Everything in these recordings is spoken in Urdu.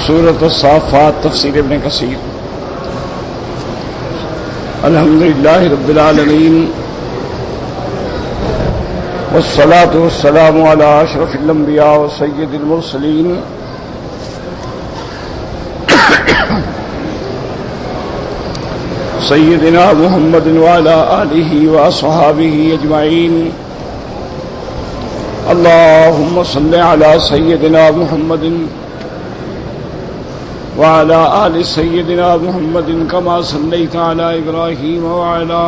سورۃ الصافات تفسیر ابن کثیر۔ الحمدللہ رب العالمین والصلاة والسلام علی اشرف الانبیاء وسید المرسلین سیدنا محمد وعلی آلہ واصحابہ اجمعین۔ اللہم صل علی سیدنا محمد وعلى آل سيدنا محمد كما صليت على إبراهيم وعلى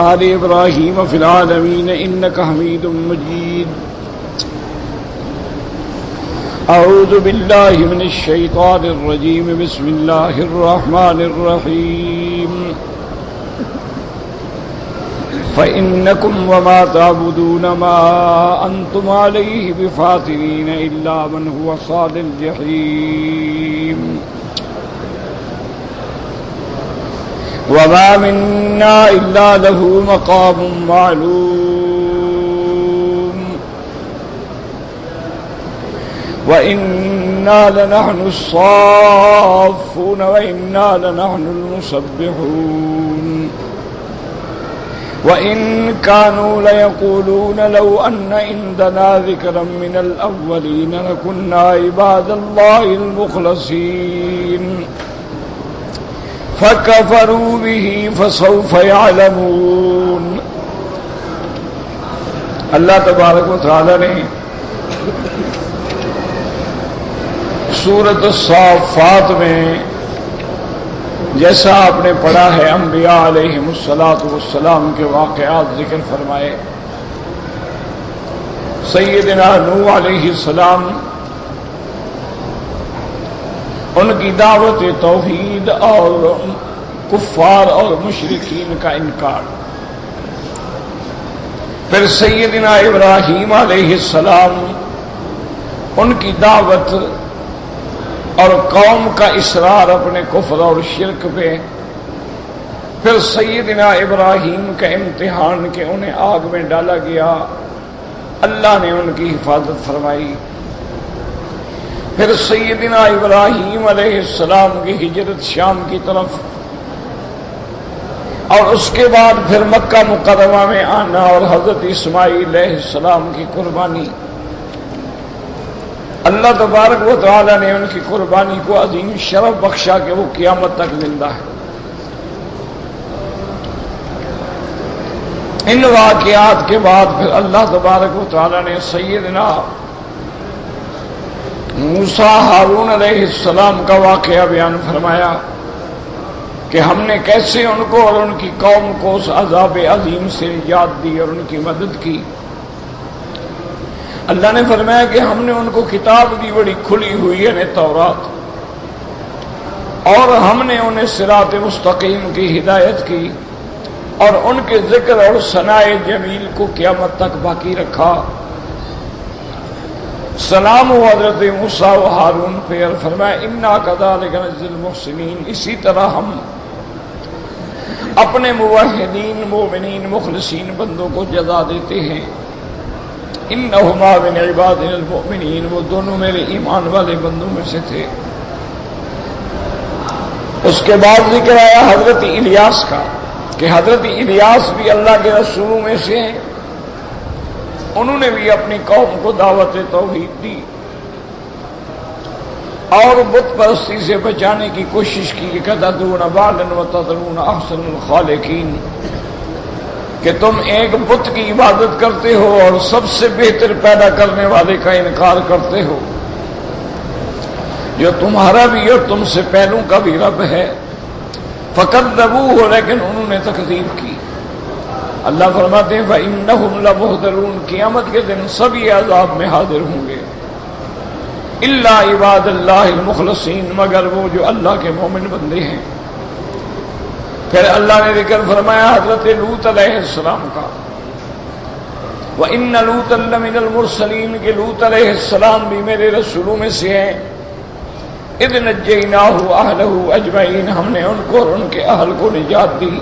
آل إبراهيم في العالمين إنك حميد مجيد۔ أعوذ بالله من الشيطان الرجيم، بسم الله الرحمن الرحيم۔ فإنكم وما تعبدون ما أنتم عليه بفاتنين إلا من هو صال الجحيم۔ وما منا إلا له مقام معلوم وإنا لنحن الصافون وإنا لنحن المسبحون۔ وَإِن كَانُوا لَيَقُولُونَ لَوْ أَنَّ عِندَنَا ذِكْرًا مِّنَ الْأَوَّلِينَ لَكُنَّا عِبَادَ اللَّهِ الْمُخْلَصِينَ فَكَفَرُوا بِهِ فَسَوْفَ يَعْلَمُونَ۔ اللہ تبارک و تعالی نے سورۃ الصافات میں جیسا آپ نے پڑھا ہے انبیاء علیہم السلام کے واقعات ذکر فرمائے۔ سیدنا نوح علیہ السلام، ان کی دعوت توحید اور کفار اور مشرکین کا انکار۔ پھر سیدنا ابراہیم علیہ السلام، ان کی دعوت اور قوم کا اصرار اپنے کفر اور شرک پہ۔ پھر سیدنا ابراہیم کا امتحان کہ انہیں آگ میں ڈالا گیا، اللہ نے ان کی حفاظت فرمائی۔ پھر سیدنا ابراہیم علیہ السلام کی ہجرت شام کی طرف، اور اس کے بعد پھر مکہ مکرمہ میں آنا اور حضرت اسماعیل علیہ السلام کی قربانی۔ اللہ تبارک و تعالی نے ان کی قربانی کو عظیم شرف بخشا کہ وہ قیامت تک زندہ ہے۔ ان واقعات کے بعد پھر اللہ تبارک و تعالی نے سیدنا موسیٰ ہارون علیہ السلام کا واقعہ بیان فرمایا کہ ہم نے کیسے ان کو اور ان کی قوم کو اس عذاب عظیم سے نجات دی اور ان کی مدد کی۔ اللہ نے فرمایا کہ ہم نے ان کو کتاب دی بڑی کھلی ہوئی یعنی تورات، اور ہم نے انہیں صراط مستقیم کی ہدایت کی اور ان کے ذکر اور ثناء جمیل کو قیامت تک باقی رکھا۔ سلام و حضرت موسیٰ و ہارون پہ، اور فرمایا انا کذالک نجزی المحسنین، اسی طرح ہم اپنے موحدین مومنین مخلصین بندوں کو جزا دیتے ہیں۔ انہما من عبادنا المؤمنین، وہ دونوں میرے ایمان والے بندوں میں سے تھے۔ اس کے بعد ذکر آیا حضرت الیاس کا کہ حضرت الیاس بھی اللہ کے رسولوں میں سے ہیں، انہوں نے بھی اپنی قوم کو دعوت توحید دی اور بت پرستی سے بچانے کی کوشش کی کہ تدعون بالا وتذرون احسن الخالقین، کہ تم ایک بت کی عبادت کرتے ہو اور سب سے بہتر پیدا کرنے والے کا انکار کرتے ہو، جو تمہارا بھی اور تم سے پہلوں کا بھی رب ہے۔ فکذبوہ، لیکن انہوں نے تکذیب کی۔ اللہ فرماتے ہیں فإنہم لمحضرون، قیامت کے دن سبھی عذاب میں حاضر ہوں گے، الا عباد اللہ المخلصین، مگر وہ جو اللہ کے مومن بندے ہیں۔ پھر اللہ نے ذکر فرمایا حضرت لوط علیہ السلام کا، وَإِنَّ لُوطًا لَّمِنَ الْمُرْسَلِينَ، کہ لوط علیہ السلام بھی میرے رسولوں میں سے ہیں۔ اذ نجیناہ اہلہ اجمعین، ہم نے ان کو اور ان کے اہل کو نجات دی۔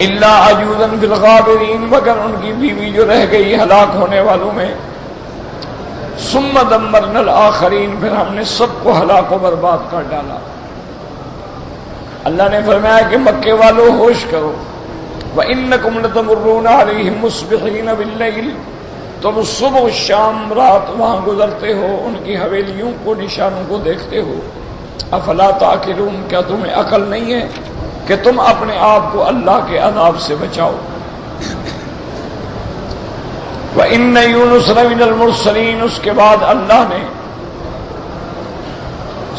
الا عجوزا فی الغابرین، مگر ان کی بیوی جو رہ گئی ہلاک ہونے والوں میں۔ ثم دمرنا الآخرین، پھر ہم نے سب کو ہلاک و برباد کر ڈالا۔ اللہ نے فرمایا کہ مکے والوں ہوش کرو، وَإِنَّكُمْ لَتَمُرُّونَ عَلَيْهِمْ مُصْبِحِينَ بِاللَّيْلِ، تم صبح و شام رات وہاں گزرتے ہو، ان کی حویلیوں کو نشانوں کو دیکھتے ہو۔ افلا تعقلون، کیا تمہیں عقل نہیں ہے کہ تم اپنے آپ کو اللہ کے عذاب سے بچاؤ۔ وَإِنَّ يُونُسَ لَمِنَ الْمُرْسَلِينَ، اس کے بعد اللہ نے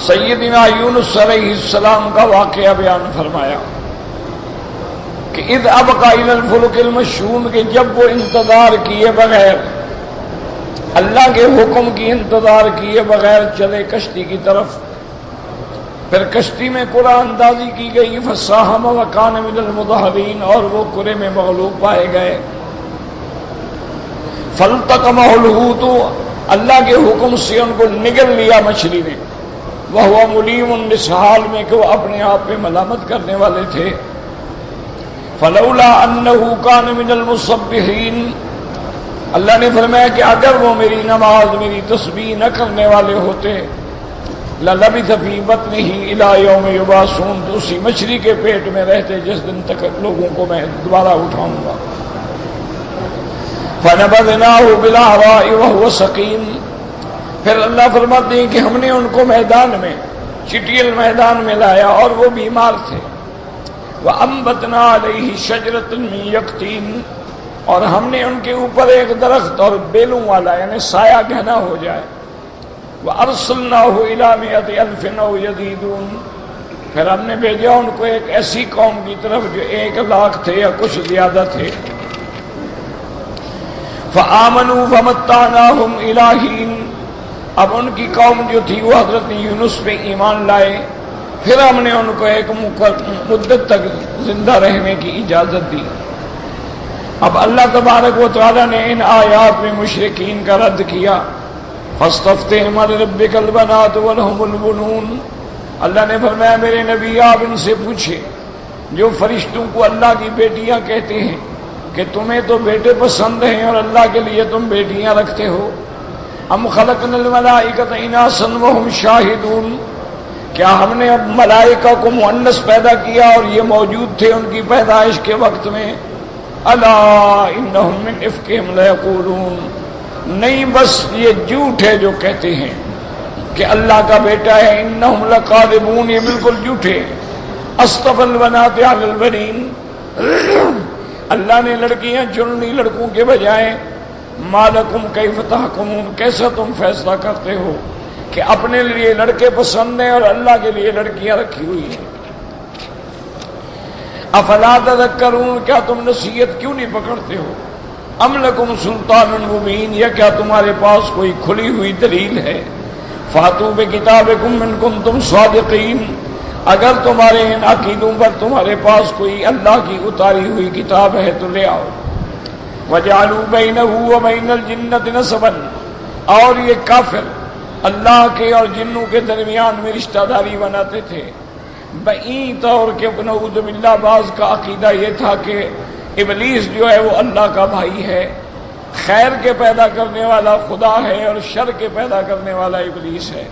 سیدنا یونس علیہ السلام کا واقعہ بیان فرمایا کہ اذ ابقى الى الفلك المشحون، کہ جب وہ انتظار کیے بغیر، اللہ کے حکم کی انتظار کیے بغیر چلے کشتی کی طرف، پھر کشتی میں قرآن اندازی کی گئی، فساہم وکان من المدحضین، اور وہ قرے میں مغلوب پائے گئے۔ فالتقمہ الحوت، اللہ کے حکم سے ان کو نگل لیا مچھلی نے، وہو ملیم، اس حال میں کہ وہ اپنے آپ پہ ملامت کرنے والے تھے۔ فلولا انہ کان من المسبحین، اللہ نے فرمایا کہ اگر وہ میری نماز، میری تسبیح نہ کرنے والے ہوتے، للبث فی بطنہ الی یوم یبعثون، تو اسی مچھلی کے پیٹ میں رہتے جس دن تک لوگوں کو میں دوبارہ اٹھاؤں گا۔ فنبذناہ بالعراء وہو سقیم، پھر اللہ فرماتے ہیں کہ ہم نے ان کو میدان میں، چٹیل میدان میں لایا اور وہ بیمار تھے۔ وَأَنبَتْنَا عَلَيْهِ شَجْرَةً مِّن يَقْطِينٍ، اور ہم نے ان کے اوپر ایک درخت اور بیلوں والا، یعنی سایہ گہنا ہو جائے۔ وَأَرْسَلْنَاهُ إِلَىٰ مِائَةِ أَلْفٍ أَوْ يَزِيدُونَ، پھر ہم نے بھیجا ان کو ایک ایسی قوم کی طرف جو 1,00,000 تھے یا کچھ زیادہ تھے۔ فَآمَنُوا فَمَتَّعْنَاهُمْ إِلَىٰ حِينٍ، اب ان کی قوم جو تھی وہ حضرت یونس پہ ایمان لائے، پھر ہم نے ان کو ایک مدت تک زندہ رہنے کی اجازت دی۔ اب اللہ تبارک و تعالیٰ نے ان آیات میں مشرکین کا رد کیا۔ فَاسْتَفْتِهِمْ لِرَبِّكَ الْبَنَاتُ وَلَهُمُ الْبُنُونَ، اللہ نے فرمایا میرے نبی آپ ان سے پوچھے جو فرشتوں کو اللہ کی بیٹیاں کہتے ہیں کہ تمہیں تو بیٹے پسند ہیں اور اللہ کے لیے تم بیٹیاں رکھتے ہو۔ ام خلقنا الملائکۃ اناسا وہم شاہدون، کیا ہم نے اب ملائکہ کو مؤنث پیدا کیا اور یہ موجود تھے ان کی پیدائش کے وقت میں؟ الا انہم من افکہم لیقولون، نہیں بس یہ جھوٹ ہے جو کہتے ہیں کہ اللہ کا بیٹا ہے۔ انہم لقاذبون، یہ بالکل جھوٹے۔ اصطفى البنات علی البنین، اللہ نے لڑکیاں چن لی لڑکوں کے بجائے۔ ما لکم کیف تحکمون، کیسا تم فیصلہ کرتے ہو کہ اپنے لیے لڑکے پسند ہیں اور اللہ کے لیے لڑکیاں رکھی ہوئی ہیں۔ افلا تذکرون، کیا تم نصیحت کیوں نہیں پکڑتے ہو؟ ام لکم سلطان مبین، یا کیا تمہارے پاس کوئی کھلی ہوئی دلیل ہے؟ فاتوا بکتابکم ان کنتم صادقین، اگر تمہارے ان عقیدوں پر تمہارے پاس کوئی اللہ کی اتاری ہوئی کتاب ہے تو لے آؤ۔ وَجَعَلُوا بَيْنَهُ وَبَيْنَ الْجِنَّةِ نَسَبًا، اور یہ کافر اللہ کے اور جنوں کے درمیان میں رشتہ داری بناتے تھے۔ بعید طور کہ نعوذ باللہ بعض کا عقیدہ یہ تھا کہ ابلیس جو ہے وہ اللہ کا بھائی ہے، خیر کے پیدا کرنے والا خدا ہے اور شر کے پیدا کرنے والا ابلیس ہے۔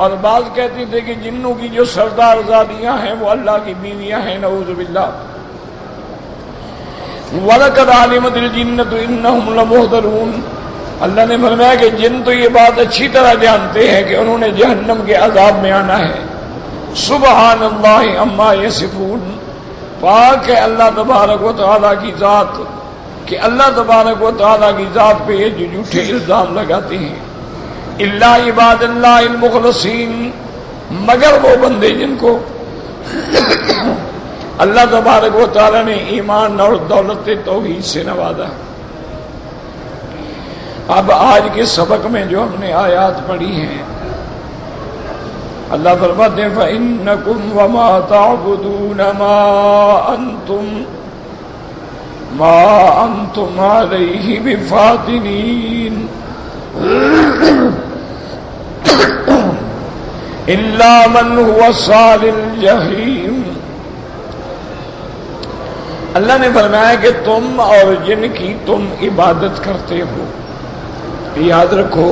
اور بعض کہتے تھے کہ جنوں کی جو سردار زادیاں ہیں وہ اللہ کی بیویاں ہیں، نعوذ باللہ۔ وَلَقَدْ عَلِمَتِ الْجِنَّةُ إِنَّهُمْ لَمُحْضَرُونَ، اللہ نے فرمایا کہ جن تو یہ بات اچھی طرح جانتے ہیں کہ انہوں نے جہنم کے عذاب میں آنا ہے۔ سبحان اللہ عما یصفون، پاک ہے اللہ تبارک و تعالیٰ کی ذات کہ اللہ تبارک و تعالیٰ کی ذات پہ یہ جو جھوٹے الزام لگاتے ہیں۔ الا عباد اللہ المخلصین، مگر وہ بندے جن کو اللہ تبارک و تعالیٰ نے ایمان اور دولت توحید سے نوازا۔ اب آج کے سبق میں جو ہم نے آیات پڑھی ہیں، اللہ فرماتے ہیں فَإِنَّكُمْ وَمَا تَعْبُدُونَ مَا أَنْتُمْ عَلَيْهِ بِفَاتِنِينَ إِلَّا مَنْ هُوَ صَالِ الْجَحِيمِ، اللہ نے فرمایا کہ تم اور جن کی تم عبادت کرتے ہو، یاد رکھو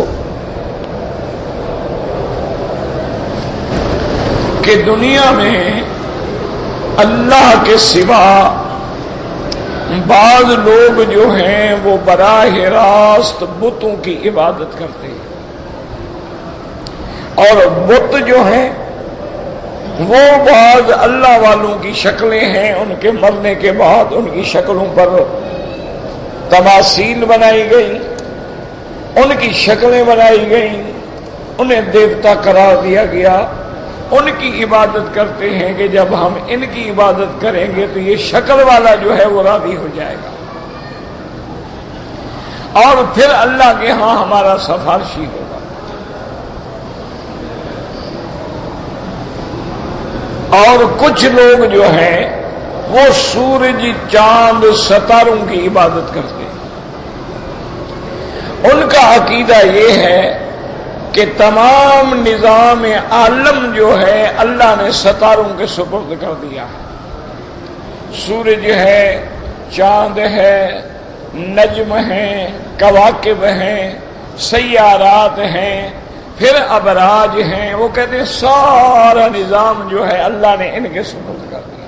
کہ دنیا میں اللہ کے سوا بعض لوگ جو ہیں وہ براہ راست بتوں کی عبادت کرتے ہیں، اور بت جو ہیں وہ بعض اللہ والوں کی شکلیں ہیں، ان کے مرنے کے بعد ان کی شکلوں پر تماثیل بنائی گئی، ان کی شکلیں بنائی گئیں، انہیں دیوتا قرار دیا گیا، ان کی عبادت کرتے ہیں کہ جب ہم ان کی عبادت کریں گے تو یہ شکل والا جو ہے وہ راضی ہو جائے گا اور پھر اللہ کے ہاں ہمارا سفارشی ہوگا۔ اور کچھ لوگ جو ہیں وہ سورج، چاند، ستاروں کی عبادت کرتے ہیں، ان کا عقیدہ یہ ہے کہ تمام نظام عالم جو ہے اللہ نے ستاروں کے سپرد کر دیا ہے، سورج ہے، چاند ہے، نجم ہیں، کواکب ہیں، سیارات ہیں، پھر ابراج ہیں، وہ کہتے ہیں سارا نظام جو ہے اللہ نے ان کے سپرد کر دیا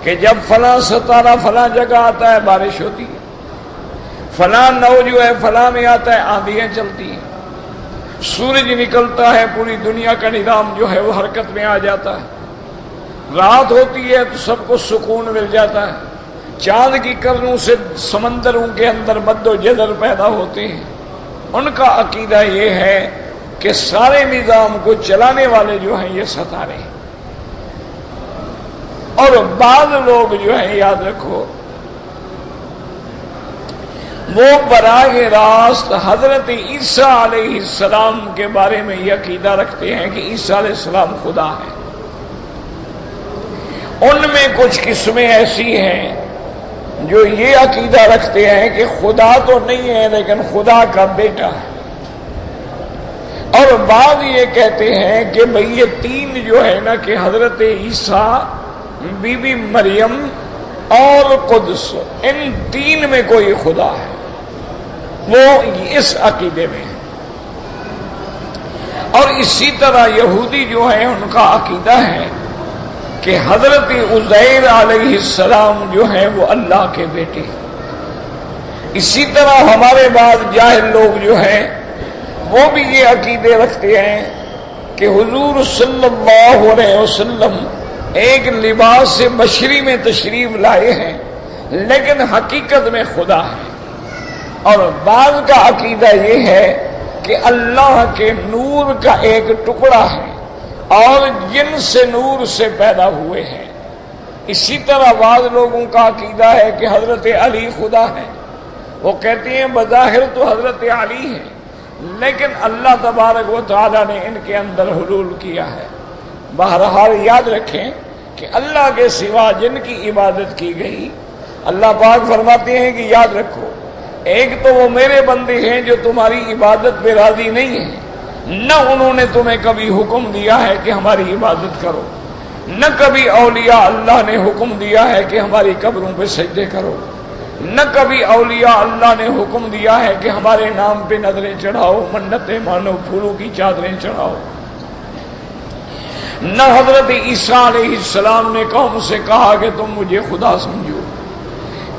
کہ جب فلاں ستارہ فلاں جگہ آتا ہے بارش ہوتی ہے، فلاں نو جو ہے فلاں میں آتا ہے آندھیاں چلتی ہیں، سورج نکلتا ہے پوری دنیا کا نظام جو ہے وہ حرکت میں آ جاتا ہے، رات ہوتی ہے تو سب کو سکون مل جاتا ہے، چاند کی کرنوں سے سمندروں کے اندر مد و جزر پیدا ہوتے ہیں۔ ان کا عقیدہ یہ ہے کہ سارے نظام کو چلانے والے جو ہیں یہ ستارے ہیں۔ اور بعض لوگ جو ہیں یاد رکھو وہ براہ راست حضرت عیسیٰ علیہ السلام کے بارے میں یہ عقیدہ رکھتے ہیں کہ عیسیٰ علیہ السلام خدا ہے۔ ان میں کچھ قسمیں ایسی ہیں جو یہ عقیدہ رکھتے ہیں کہ خدا تو نہیں ہے لیکن خدا کا بیٹا ہے، اور بعض یہ کہتے ہیں کہ بھئی یہ تین جو ہے نا کہ حضرت عیسیٰ، بی بی مریم اور قدس، ان تین میں کوئی خدا ہے، وہ اس عقیدے میں ہے۔ اور اسی طرح یہودی جو ہیں ان کا عقیدہ ہے کہ حضرت عزیر علیہ السلام جو ہیں وہ اللہ کے بیٹے ہیں۔ اسی طرح ہمارے بعض جاہل لوگ جو ہیں وہ بھی یہ عقیدے رکھتے ہیں کہ حضور صلی اللہ علیہ وسلم ایک لباس بشری میں تشریف لائے ہیں لیکن حقیقت میں خدا ہے، اور بعض کا عقیدہ یہ ہے کہ اللہ کے نور کا ایک ٹکڑا ہے اور جن سے نور سے پیدا ہوئے ہیں۔ اسی طرح بعض لوگوں کا عقیدہ ہے کہ حضرت علی خدا ہے، وہ کہتے ہیں بظاہر تو حضرت علی ہے لیکن اللہ تبارک و تعالی نے ان کے اندر حلول کیا ہے۔ بہرحال یاد رکھیں کہ اللہ کے سوا جن کی عبادت کی گئی، اللہ پاک فرماتے ہیں کہ یاد رکھو ایک تو وہ میرے بندے ہیں جو تمہاری عبادت پہ راضی نہیں ہیں، نہ انہوں نے تمہیں کبھی حکم دیا ہے کہ ہماری عبادت کرو، نہ کبھی اولیاء اللہ نے حکم دیا ہے کہ ہماری قبروں پہ سجدے کرو، نہ کبھی اولیاء اللہ نے حکم دیا ہے کہ ہمارے نام پہ نظریں چڑھاؤ، منتیں مانو، پھولوں کی چادریں چڑھاؤ، نہ حضرت عیسیٰ علیہ السلام نے قوم سے کہا کہ تم مجھے خدا سمجھو۔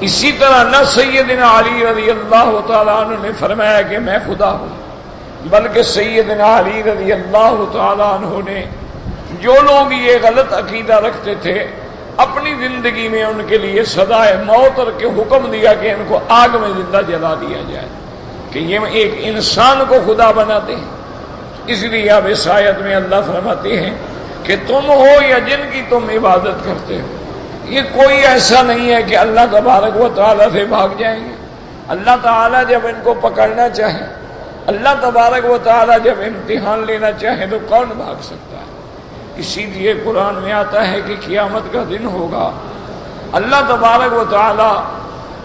اسی طرح نہ سیدنا علی رضی اللہ تعالیٰ عنہ نے فرمایا کہ میں خدا ہوں، بلکہ سیدنا علی رضی اللہ تعالیٰ عنہ نے، جو لوگ یہ غلط عقیدہ رکھتے تھے، اپنی زندگی میں ان کے لیے سزائے موت کے حکم دیا کہ ان کو آگ میں زندہ جلا دیا جائے، کہ یہ ایک انسان کو خدا بناتے ہیں۔ اس لیے اب اس آیت میں اللہ فرماتے ہیں کہ تم ہو یا جن کی تم عبادت کرتے ہو، یہ کوئی ایسا نہیں ہے کہ اللہ تبارک و تعالیٰ سے بھاگ جائیں گے۔ اللہ تعالیٰ جب ان کو پکڑنا چاہے، اللہ تبارک و تعالیٰ جب امتحان لینا چاہے تو کون بھاگ سکتا ہے؟ اسی لیے قرآن میں آتا ہے کہ قیامت کا دن ہوگا، اللہ تبارک و تعالیٰ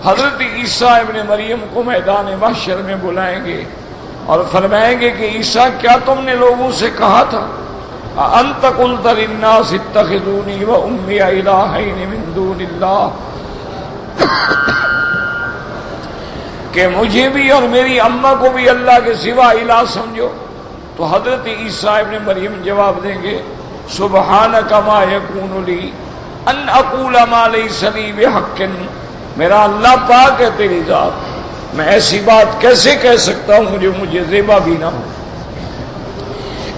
حضرت عیسیٰ ابن مریم کو میدان محشر میں بلائیں گے اور فرمائیں گے کہ عیسیٰ کیا تم نے لوگوں سے کہا تھا انت قلت للناس اتخذونی وامي الہین من دون اللہ، کہ مجھے بھی اور میری اماں کو بھی اللہ کے سوا الہ سمجھو؟ تو حضرت عیسیٰ ابن مریم جواب دیں گے سبحانک ما یکون لی ان اقول ما لیس لی بحق، میرا اللہ پاک ہے تیری ذات، میں ایسی بات کیسے کہہ سکتا ہوں جو مجھے زیبا بھی نہ ہو۔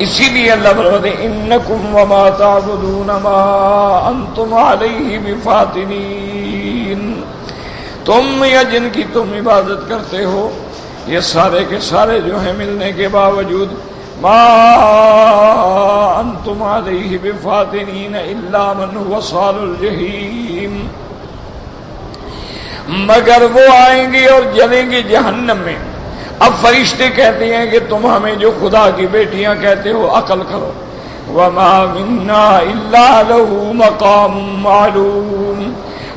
اسی لیے اللہ فرماتے ہیں انکم وما تعبدون ما انتم علیہ بفاتنین، تم یا جن کی تم عبادت کرتے ہو یہ سارے کے سارے جو ہیں ملنے کے باوجود ما انتم علیہ بفاتنین الا من هو صال الجحیم، مگر وہ آئیں گے اور جلیں گے جہنم میں۔ اب فرشتے کہتے ہیں کہ تم ہمیں جو خدا کی بیٹیاں کہتے ہو عقل کرو، وما منا الا له مقام معلوم،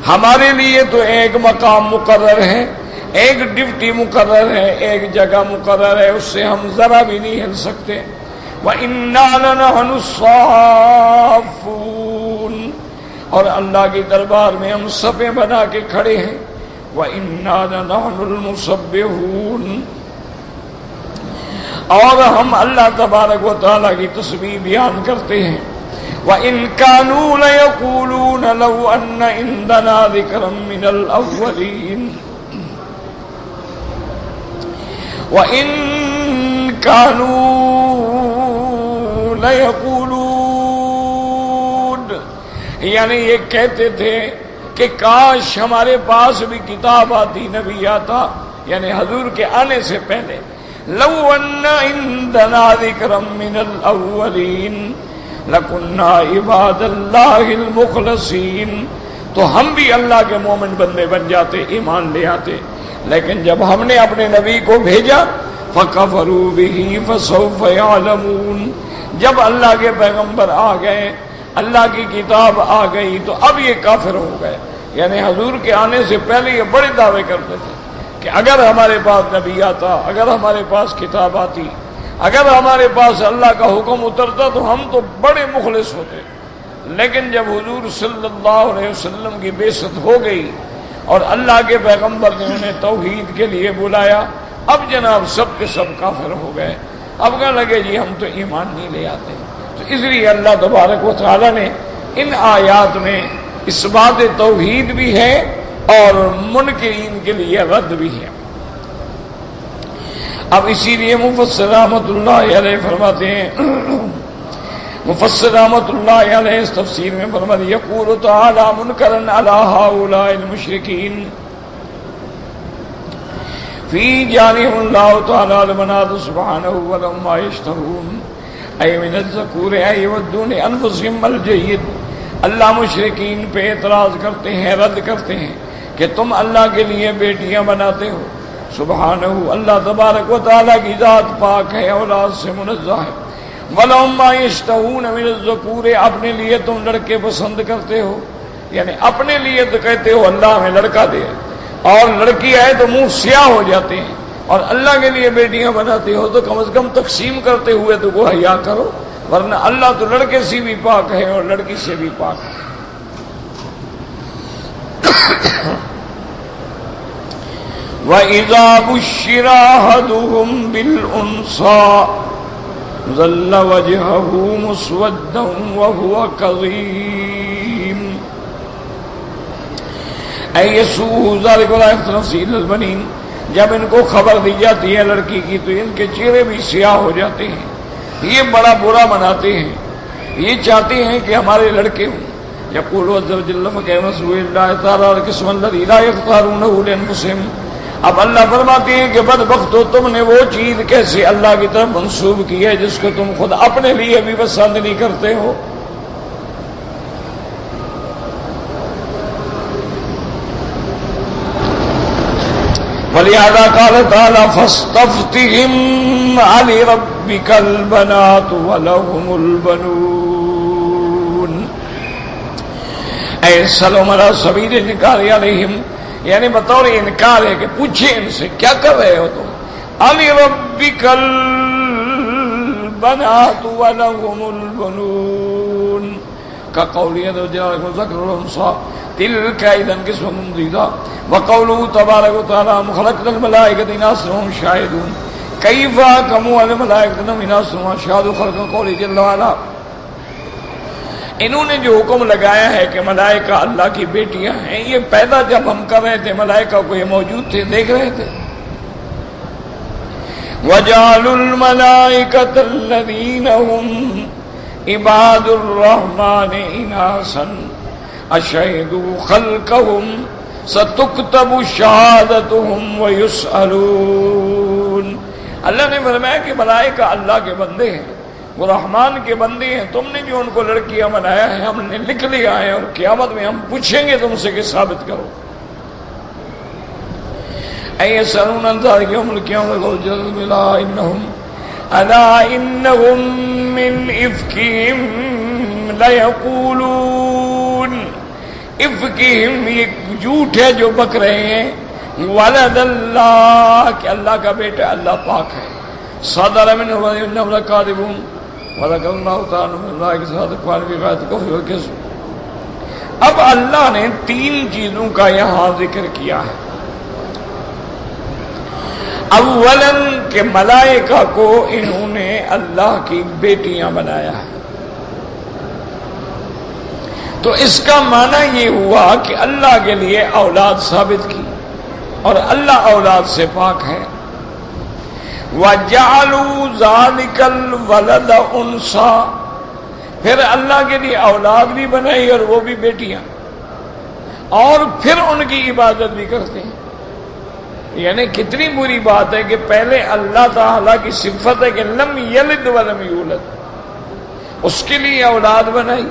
ہمارے لیے تو ایک مقام مقرر ہے، ایک ڈیوٹی مقرر ہے، ایک جگہ مقرر ہے، اس سے ہم ذرا بھی نہیں ہل سکتے۔ وَإِنَّا لَنَحْنُ الصَّافُّونَ، اور اللہ کے دربار میں ہم صفیں بنا کے کھڑے ہیں۔ وَإِنَّا لَنَحْنُ الْمُسَبِّحُونَ، اور ہم اللہ تبارک و تعالیٰ کی تسبیح بیان کرتے ہیں۔ وَإِن كَانُوا لَيَقُولُونَ لَوْ أَنَّ عِندَنَا ذِكْرًا مِّنَ الْأَوَّلِينَ وَإِن كَانُوا لَيَقُولُونَ، یعنی یہ کہتے تھے کہ کاش ہمارے پاس بھی کتاب آتی، نبی آتا، یعنی حضور کے آنے سے پہلے۔ لَوْ أَنَّ عِندَنَا ذِكْرًا مِّنَ الْأَوَّلِينَ لَكُنَّا عِبَادَ اللَّهِ الْمُخْلَصِينَ، تو ہم بھی اللہ کے مومن بندے بن جاتے، ایمان لے آتے، لیکن جب ہم نے اپنے نبی کو بھیجا فَكَفَرُوا بِهِ فَسَوْفَ يَعْلَمُونَ، جب اللہ کے پیغمبر آ گئے، اللہ کی کتاب آ گئی تو اب یہ کافر ہو گئے۔ یعنی حضور کے آنے سے پہلے یہ بڑے دعوے کرتے تھے کہ اگر ہمارے پاس نبی آتا، اگر ہمارے پاس کتاب آتی، اگر ہمارے پاس اللہ کا حکم اترتا تو ہم تو بڑے مخلص ہوتے، لیکن جب حضور صلی اللہ علیہ وسلم کی بعثت ہو گئی اور اللہ کے پیغمبر نے انہیں توحید کے لیے بلایا، اب جناب سب کے سب کافر ہو گئے۔ اب کہنے لگے جی ہم تو ایمان نہیں لے آتے۔ تو اس لیے اللہ تبارک و تعالیٰ نے ان آیات میں اس بات توحید بھی ہے اور منکرین کے لیے رد بھی ہے۔ اب اسی لیے مفسر رحمۃ اللہ علیہ فرماتے ہیں، مفسر رحمۃ اللہ علیہ اس تفسیر میں فرماتے ہیں یقول تعالی منکرا علی ہؤلاء المشرکین فی جانب اللہ تعالی البنات سبحانہ ولہم ما یشتہون ای من الذکور ای یودون انفسہم الجید، اللہ مشرکین پہ اعتراض کرتے ہیں، رد کرتے ہیں کہ تم اللہ کے لیے بیٹیاں بناتے ہو۔ سبحانہ، اللہ تبارک و تعالیٰ کی ذات پاک ہے، اولاد سے منزہ ہے۔ وَلَهُم مَّا يَشْتَهُونَ مِنَ الذُّكُورِ، اپنے لیے تم لڑکے پسند کرتے ہو، یعنی اپنے لیے تو کہتے ہو اللہ ہمیں لڑکا دے، اور لڑکی آئے تو منہ سیاہ ہو جاتے ہیں، اور اللہ کے لیے بیٹیاں بناتے ہو تو کم از کم تقسیم کرتے ہوئے تو وہ حیا کرو، ورنہ اللہ تو لڑکے سے بھی پاک ہے اور لڑکی سے بھی پاک ہے۔ وَإِذَا بُشِّرَ أَحَدُهُم بِالْأُنثَىٰ ظَلَّ وَجْهُهُ مُسْوَدًّا وَهُوَ كَظِيمٌ أَيَسُوءُ ذَلِكَ وَلَا يَخْتَصِّ إِلَّا الْبَنِينَ، جب ان کو خبر دی جاتی ہے لڑکی کی تو ان کے چہرے بھی سیاہ ہو جاتے ہیں، یہ بڑا برا مناتے ہیں، یہ چاہتے ہیں کہ ہمارے لڑکے ہوں۔ یقول عز وجل فكيف سوء الله تعالى القسم الذي لا يختارونه لانفسهم، اب اللہ فرماتے ہیں کہ بدبخت ہو، تم نے وہ چیز کیسے اللہ کی طرف منسوب کی ہے جس کو تم خود اپنے لیے بھی پسند نہیں کرتے ہو۔ ولہذا قال تعالی فاستفتهم لربك البنات ولهم البنون، اے سلام علی سبیل الانکار علیہم، یعنی بطور انکار ہے کہ پوچھے ان سے کیا کر رہے ہو تم، لربك البنات ولهم البنون کا قولی ہے ذکر الانثى تلك اذا قسم ضیزى، وقوله تبارک وتعالى خلقت الملائکۃ اناثا وهم شاهدون کیف کموا الملائکۃ اناثا وهم شاهدوا خلق قوله جل وعلا انہوں نے جو حکم لگایا ہے کہ ملائکہ اللہ کی بیٹیاں ہیں، یہ پیدا جب ہم کر رہے تھے ملائکہ کو یہ موجود تھے، دیکھ رہے تھے. وَجَعَلُوا الْمَلَائِكَةَ الَّذِينَ هُمْ عِبَادُ الرَّحْمَنِ إِنَاثًا أَشَهِدُوا خَلْقَهُمْ سَتُكْتَبُ شَهَادَتُهُمْ وَيُسْأَلُونَ. اللہ نے فرمایا کہ ملائکہ اللہ کے بندے ہیں، وہ رحمان کے بندے ہیں. تم نے جو ان کو لڑکیاں بنایا ہے ہم نے لکھ لیا ہے، اور قیامت میں ہم پوچھیں گے تم سے کہ ثابت کرو. أَيَسْأَلُونَ عَنْ ذَلِكَ يَوْمَ الْقِيَامَةِ قَالُوا بَلَىٰ إِنَّهُمْ أَلَا إِنَّهُمْ مِنْ إِفْكِهِمْ لَيَقُولُونَ. افکہم یہ جھوٹ ہے جو بک رہے ہیں. ولد اللہ کہ اللہ کا بیٹا اللہ پاک ہے. صدر منہ وَإِنَّهُمْ لَكَاذِبُونَ وَذَكَرَ اللَّهُ تَعَالَىٰ مِنَ اللَّهِ صَادِقًا فِي غَايَةِ الْكُفْرِ وَالْكِذْبِ. اب اللہ نے 3 چیزوں کا یہاں ذکر کیا ہے. اولاً کہ ملائکہ کو انہوں نے اللہ کی بیٹیاں بنایا ہے. تو اس کا معنی یہ ہوا کہ اللہ کے لیے اولاد ثابت کی، اور اللہ اولاد سے پاک ہے. وَجَعَلُوا ذَلِكَ الْوَلَدَ أُنْثَىٰ. پھر اللہ کے لیے اولاد بھی بنائی اور وہ بھی بیٹیاں، اور پھر ان کی عبادت بھی کرتے ہیں. یعنی کتنی بری بات ہے کہ پہلے اللہ تعالیٰ کی صفت ہے کہ لم یلد ولم یولد، اس کے لیے اولاد بنائی،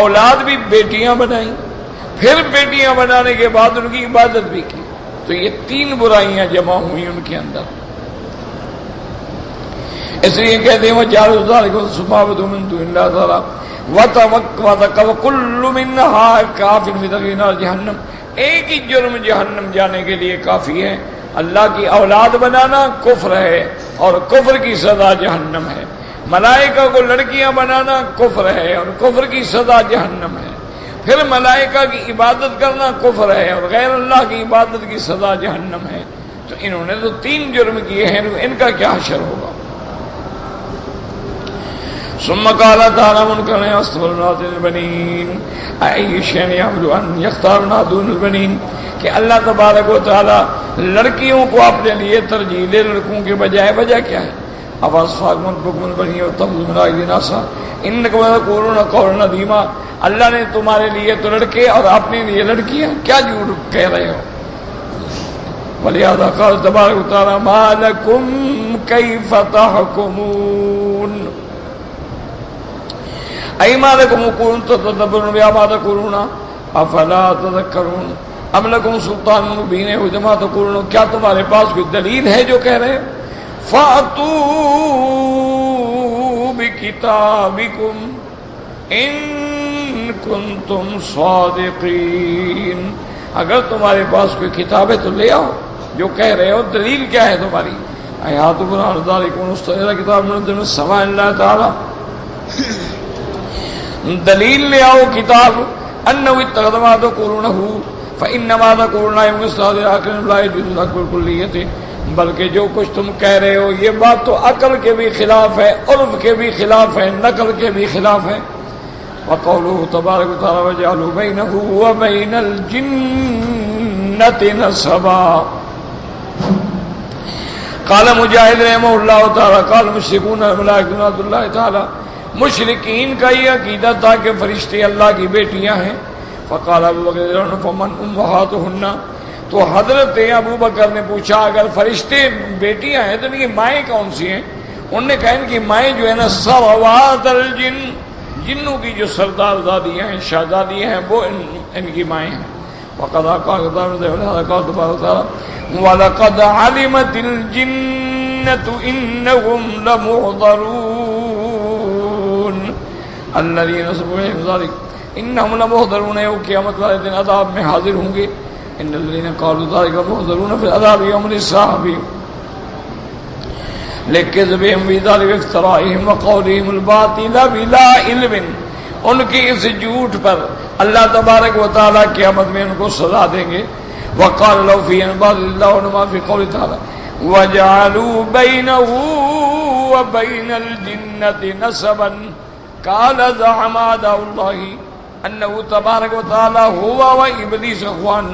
اولاد بھی بیٹیاں بنائی، پھر بیٹیاں بنانے کے بعد ان کی عبادت بھی کی. تو یہ 3 برائیاں جمع ہوئی ان کے اندر. اس لیے کہتے ہیں وَجَعَلُوا ذَلِكَ وَالسُّبَابَةُ مِن دُونِ اللَّهِ تَعَالَىٰ وَكُلُّ مِنْهَا كَافٍ بِتَغْيِيرِ نَارِ جَهَنَّمَ. ایک ہی جرم جہنم جانے کے لیے کافی ہے. اللہ کی اولاد بنانا کفر ہے، اور کفر کی سزا جہنم ہے. ملائکہ کو لڑکیاں بنانا کفر ہے، اور کفر کی سزا جہنم ہے. پھر ملائکہ کی عبادت کرنا کفر ہے، اور غیر اللہ کی عبادت کی سزا جہنم ہے. تو انہوں نے تو 3 جرم کیے ہیں، ان کا کیا حشر ہوگا. ثم قال تعالیٰ منکرا یستغفرون للبنین أَأَيُّ شَيْءٍ يَعْمَلُ أَنْ يَخْتَارُونَا دُونَ الْبَنِينَ. کہ اللہ تبارک و تعالیٰ لڑکیوں کو اپنے لیے ترجیح دے لڑکوں کے بجائے. وجہ کیا ہے؟ أَفَأَصْفَاكُمُ رَبُّكُمُ الْبَنِينَ وَاتَّخَذْتُم مِّن دُونِهِ إِنَاثًا إِنَّكُمْ لَتَقُولُونَ قَوْلًا عَظِيمًا. اللہ نے تمہارے لیے تو لڑکے اور اپنے لیے لڑکیاں، کیا جھوٹ کہہ رہے ہو. وَلِهَٰذَا قَالَ تَبَارَكَ وَتَعَالَىٰ مَا لَكُمْ كَيْفَ تَحْكُمُونَ. أَيْ مَا لَكُمْ كُنتُمْ تَتَدَبَّرُونَ بِهَا مَا تَقُولُونَ أَفَلَا تَذَكَّرُونَ أَمْ لَكُمْ سُلْطَانٌ مُّبِينٌ يَهْدِي مَا تَقُولُونَ. کیا تمہارے پاس کوئی دلیل ہے جو کہہ رہے ہو؟ فَأْتُوا بِكِتَابِكُمْ إِن كُنتُمْ صَادِقِينَ. اگر تمہارے پاس کوئی کتاب ہے تو لے آؤ جو کہہ رہے ہو. دلیل کیا ہے تمہاری؟ آیات قرآن ذالک مستقل کتاب من السماء اللہ تعالی. دلیل لے آؤ کتاب. انہ اتخذ ما تقولونہ فانما تقولون یوم الصادق آخر لا یجوز اکبر کلیت. بلکہ جو کچھ تم کہہ رہے ہو یہ بات تو عقل کے بھی خلاف ہے، عرف کے بھی خلاف ہے، نقل کے بھی خلاف ہے. وقولہ تبارک و تعالی وجعلوا بینہ وبین الجنۃ نسبا. قال مجاہد رحمہ اللہ تعالی قال مشرکون الملائکۃ بنات اللہ تعالی. مشرکین کا یہ عقیدہ تھا کہ فرشتے اللہ کی بیٹیاں ہیں. فقال ابو بکر فمن امہاتہن. تو حضرت ابو بکر نے پوچھا اگر فرشتے بیٹیاں ہیں تو ان کی مائیں کون سی ہیں؟ انہوں نے کہا ان کی مائیں جو ہے نا سروات الجن، جنوں کی جو سردار زادیاں ہیں، شہزادیاں ہیں، وہ ان کی مائیں ہیں. وقد وَلَقَدْ عَلِمَتِ الْجِنَّةُ إِنَّهُمْ لَمُحْضَرُونَ الَّذِينَ سَبَقَهُمْ ذَلِكَ إِنَّهُمْ لَمُحْضَرُونَ. يوم قیامت والے دن عذاب میں حاضر ہوں گے. ان الذين قالوا ذلك محضرون في العذاب يوم الحساب لكذبهم في ذلك افترائهم وقولهم الباطل بلا علم. ان کی اس جھوٹ پر اللہ تبارک و تعالی قیامت میں ان کو سزا دیں گے. وقال لو في انباء الله وما في قول تعالى وجعلوا بينه وبين الجنة نسبا قال زعم اعداء اللہ انه تبارک و تعالی ہوا و ابلیس اخوان.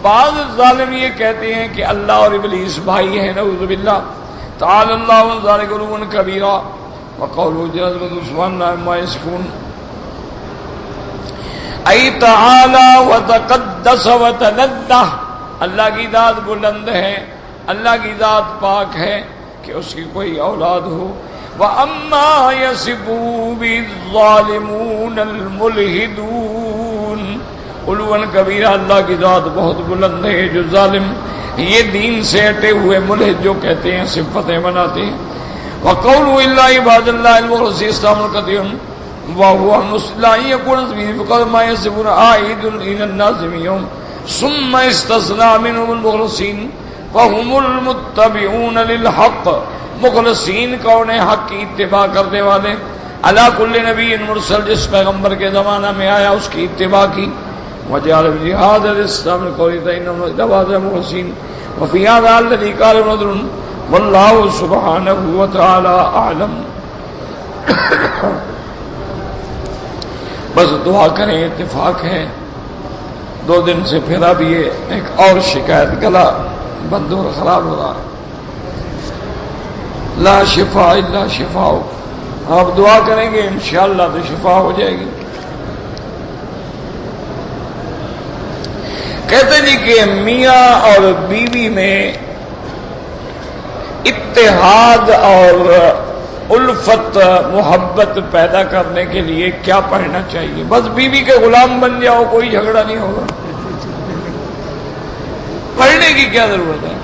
بعض ظالم یہ کہتے ہیں کہ اللہ اور ابلیس بھائی ہیں، نعوذ باللہ. تعالی اللہ عن ذلک علوا کبیرا وقوله جل سبحانہ عما یصفون. ای تعالی وتقدس وتنزہ، اللہ کی ذات بلند ہے، اللہ کی ذات پاک ہے کہ اس کی کوئی اولاد ہو. وَأَمَّا يَصِفُ بِالظَّالِمُونَ الْمُلْحِدُونَ علواً کبیرہ، اللہ کی ذات بہت بلند ہے. جو ظالم یہ دین سے ہٹے ہوئے ملحد جو کہتے ہیں، صفتیں بناتے ہیں. وَقَوْلُ إِلَّا عِبَادَ اللَّهِ الْمُخْلَصِينَ اسْتَعْمَلَ كَثِيرٌ وَهُوَ مُسْلَا يَكُونُ اسْمِهِ فَقَدْ مَا يَصِفُونَ عَائِدٌ إِلَى النَّازِمِ يَوْمٍ ثُمَّ اسْتَثْنَى مِنْهُمُ الْمُخْلَصِينَ وَهُمُ الْمُتَّبِعُونَ لِلْحَقِّ. مخلصین کون ہیں؟ حق کی اتباع کرنے والے. علی کل نبی مرسل، جس پیغمبر کے زمانہ میں آیا اس کی اتباع کی. وجعل الجہاد الاسلام القوریتین دواز مخلصین وفی هذا الذی قال نذر واللہ سبحانہ وتعالی اعلم. بس دعا کریں، اتفاق ہے. 2 دن سے پھر اب یہ ایک اور شکایت، گلا بند اور خراب ہو رہا ہے. لا شفاء الا شفاء. آپ دعا کریں گے انشاءاللہ تو شفا ہو جائے گی. کہتے جی کہ میاں اور بیوی میں اتحاد اور الفت محبت پیدا کرنے کے لیے کیا پڑھنا چاہیے؟ بس بیوی کے غلام بن جاؤ، کوئی جھگڑا نہیں ہوگا. پڑھنے کی کیا ضرورت ہے؟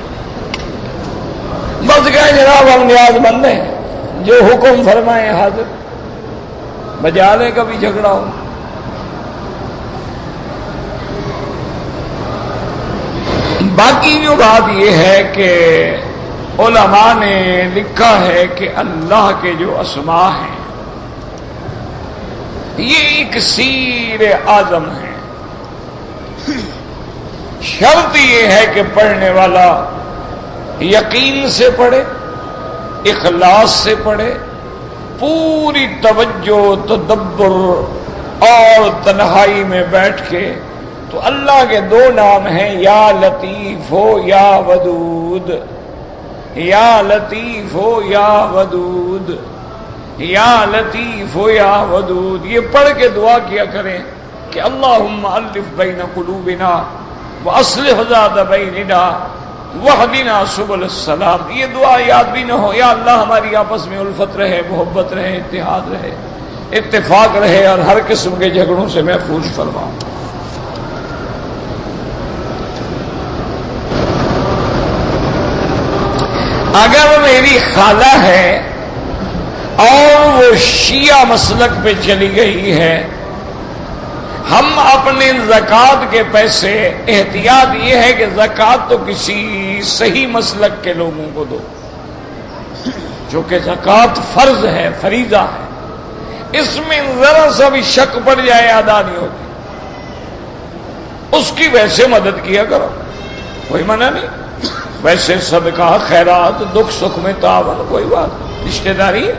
بس کیا جناب ہم نیاز مند ہیں، جو حکم فرمائیں حاضر، بجا لیں کبھی جھگڑا ہو. باقی جو بات یہ ہے کہ علماء نے لکھا ہے کہ اللہ کے جو اسماء ہیں یہ اکسیر اعظم ہیں. شرط یہ ہے کہ پڑھنے والا یقین سے پڑھے، اخلاص سے پڑھے، پوری توجہ تدبر اور تنہائی میں بیٹھ کے. تو اللہ کے 2 نام ہیں، یا لطیف ہو یا ودود. یا لطیف ہو یا ودود، یا لطیف ہو یا ودود. یہ پڑھ کے دعا کیا کریں کہ اللہم الف بین قلوبنا واصلح ذات بیننا وَاهْدِنَا سُبُلَ السَّلَامِ. یہ دعا یاد بھی نہ ہو، یا اللہ ہماری آپس میں الفت رہے، محبت رہے، اتحاد رہے، اتفاق رہے، اور ہر قسم کے جھگڑوں سے محفوظ فرماؤ. اگر میری خالہ ہے اور وہ شیعہ مسلک پہ چلی گئی ہے، ہم اپنے زکوٰۃ کے پیسے، احتیاط یہ ہے کہ زکوٰۃ تو کسی صحیح مسلک کے لوگوں کو دو، جو کہ زکوٰۃ فرض ہے، فریضہ ہے. اس میں ذرا سا بھی شک پڑ جائے ادا نہیں ہوتی. اس کی ویسے مدد کیا کرو، کوئی منع نہیں. ویسے صدقہ، خیرات، دکھ سکھ میں تعاون، کوئی بات، رشتہ داری ہے.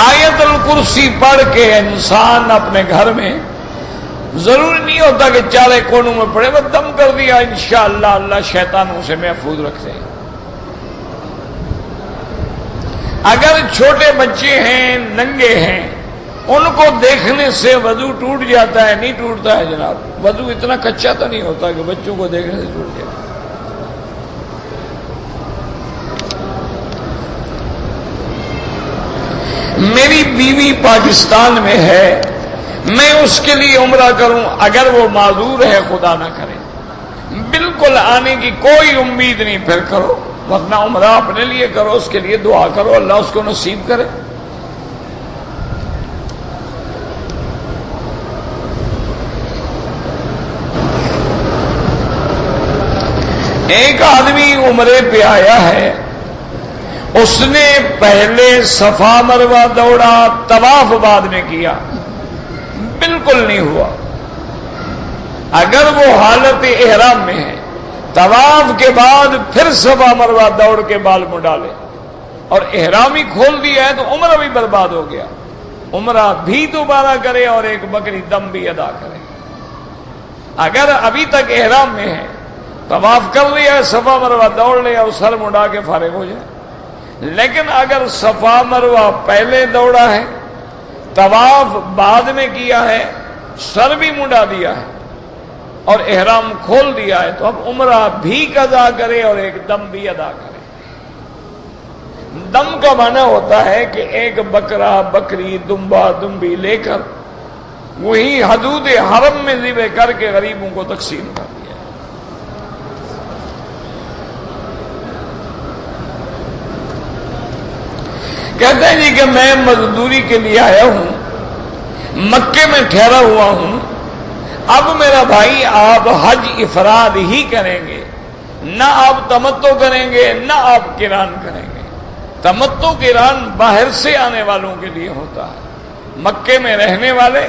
آیت الکرسی پڑھ کے انسان اپنے گھر میں، ضروری نہیں ہوتا کہ 4 کونوں میں پڑھے، وہ دم کر دیا انشاءاللہ اللہ شیطانوں سے محفوظ رکھتے ہیں. اگر چھوٹے بچے ہیں، ننگے ہیں، ان کو دیکھنے سے وضو ٹوٹ جاتا ہے؟ نہیں ٹوٹتا ہے جناب. وضو اتنا کچا تو نہیں ہوتا کہ بچوں کو دیکھنے سے ٹوٹ جائے. میری بیوی پاکستان میں ہے، میں اس کے لیے عمرہ کروں، اگر وہ معذور ہے خدا نہ کرے، بالکل آنے کی کوئی امید نہیں، پھر کرو، ورنہ عمرہ اپنے لیے کرو، اس کے لیے دعا کرو اللہ اس کو نصیب کرے. ایک آدمی عمرے پہ آیا ہے، اس نے پہلے صفا مروہ دوڑا، طواف بعد میں کیا، بالکل نہیں ہوا. اگر وہ حالت احرام میں ہے، طواف کے بعد پھر صفا مروہ دوڑ کے بال منہ ڈالے اور احرام ہی کھول دیا ہے تو عمرہ بھی برباد ہو گیا. عمرہ بھی دوبارہ کرے اور ایک بکری دم بھی ادا کرے. اگر ابھی تک احرام میں ہے، طواف کر لیا ہے، صفا مروہ دوڑ لیا اور سر مڑا کے فارغ ہو جائے. لیکن اگر صفا مروہ پہلے دوڑا ہے، طواف بعد میں کیا ہے، سر بھی مڑا دیا ہے اور احرام کھول دیا ہے، تو اب عمرہ بھی قضا کرے اور ایک دم بھی ادا کرے. دم کا معنی ہوتا ہے کہ ایک بکرا، بکری، دمبا، دمبی لے کر وہی حدود حرم میں ذبح کر کے غریبوں کو تقسیم کر دیا. کہتے ہیں جی کہ میں مزدوری کے لیے آیا ہوں، مکے میں ٹھہرا ہوا ہوں، اب میرا بھائی آپ حج افراد ہی کریں گے، نہ آپ تمتع کریں گے نہ آپ قران کریں گے. تمتع قران باہر سے آنے والوں کے لیے ہوتا ہے. مکے میں رہنے والے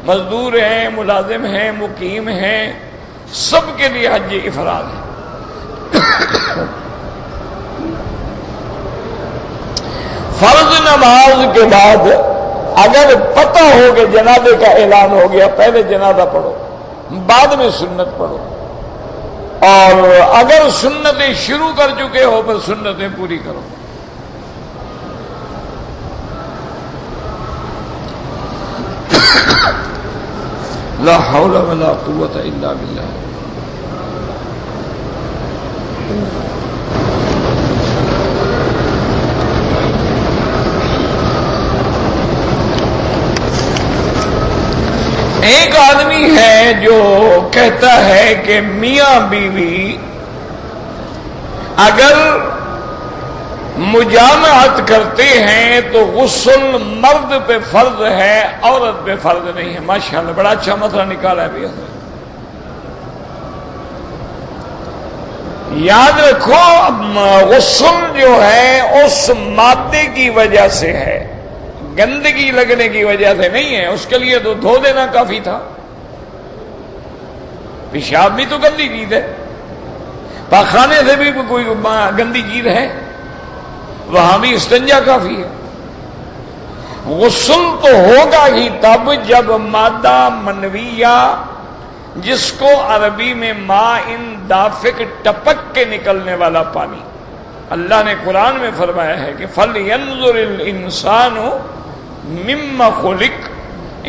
مزدور ہیں، ملازم ہیں، مقیم ہیں، سب کے لیے حج افراد ہے. فرض نماز کے بعد اگر پتہ ہو کہ جنازے کا اعلان ہو گیا، پہلے جنازہ پڑھو، بعد میں سنت پڑھو. اور اگر سنتیں شروع کر چکے ہو پھر سنتیں پوری کرو. لا حول ولا قوت الا باللہ. ایک آدمی ہے جو کہتا ہے کہ میاں بیوی اگر مجامعت کرتے ہیں تو غسل مرد پہ فرض ہے، عورت پہ فرض نہیں ہے. ماشاءاللہ بڑا اچھا مسئلہ نکالا ہے بھی. یاد رکھو غسل جو ہے اس مادے کی وجہ سے ہے، گندگی لگنے کی وجہ سے نہیں ہے. اس کے لیے تو دھو دینا کافی تھا. پیشاب بھی تو گندی چیز ہے، پاخانے سے بھی کوئی گندی چیز ہے، وہاں بھی استنجا کافی ہے. غسل تو ہوگا ہی تب جب مادہ منویہ، جس کو عربی میں ماء دافق، ٹپک کے نکلنے والا پانی، اللہ نے قرآن میں فرمایا ہے کہ فَلْيَنْظُرِ الْإِنسَانُ مِمَّ خُلِقَ.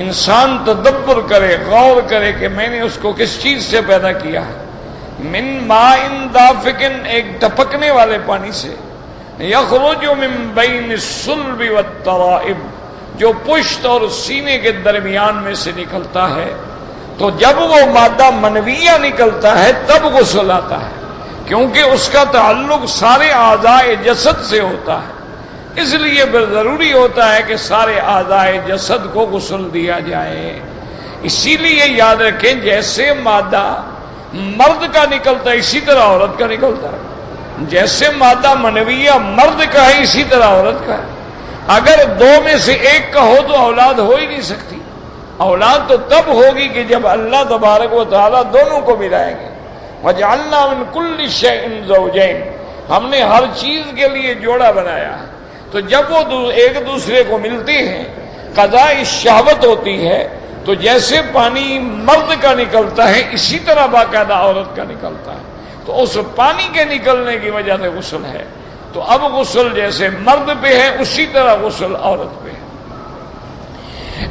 انسان تدبر کرے، غور کرے کہ میں نے اس کو کس چیز سے پیدا کیا ہے. من ماء دافق، ایک ٹپکنے والے پانی سے. یخرج من بین الصلب والترائب، جو پشت اور سینے کے درمیان میں سے نکلتا ہے. تو جب وہ مادہ منویہ نکلتا ہے تب غسل آتا ہے، کیونکہ اس کا تعلق سارے اعضاء جسد سے ہوتا ہے. اس لیے پھر ضروری ہوتا ہے کہ سارے اعضاء جسد کو غسل دیا جائے. اسی لیے یاد رکھیں جیسے مادہ مرد کا نکلتا ہے اسی طرح عورت کا نکلتا ہے. جیسے مادہ منویہ مرد کا ہے اسی طرح عورت کا ہے. اگر دو میں سے ایک کا ہو تو اولاد ہو ہی نہیں سکتی. اولاد تو تب ہوگی کہ جب اللہ تبارک و تعالیٰ دونوں کو ملائیں گے. وَجَعَلْنَا مِن كُلِّ شَيْءٍ زَوْجَيْنِ، ہم نے ہر چیز کے لیے جوڑا بنایا ہے. تو جب وہ ایک دوسرے کو ملتے ہیں، قضاء شہوت ہوتی ہے، تو جیسے پانی مرد کا نکلتا ہے اسی طرح باقاعدہ عورت کا نکلتا ہے. تو اس پانی کے نکلنے کی وجہ سے غسل ہے. تو اب غسل جیسے مرد پہ ہے اسی طرح غسل عورت پہ ہے.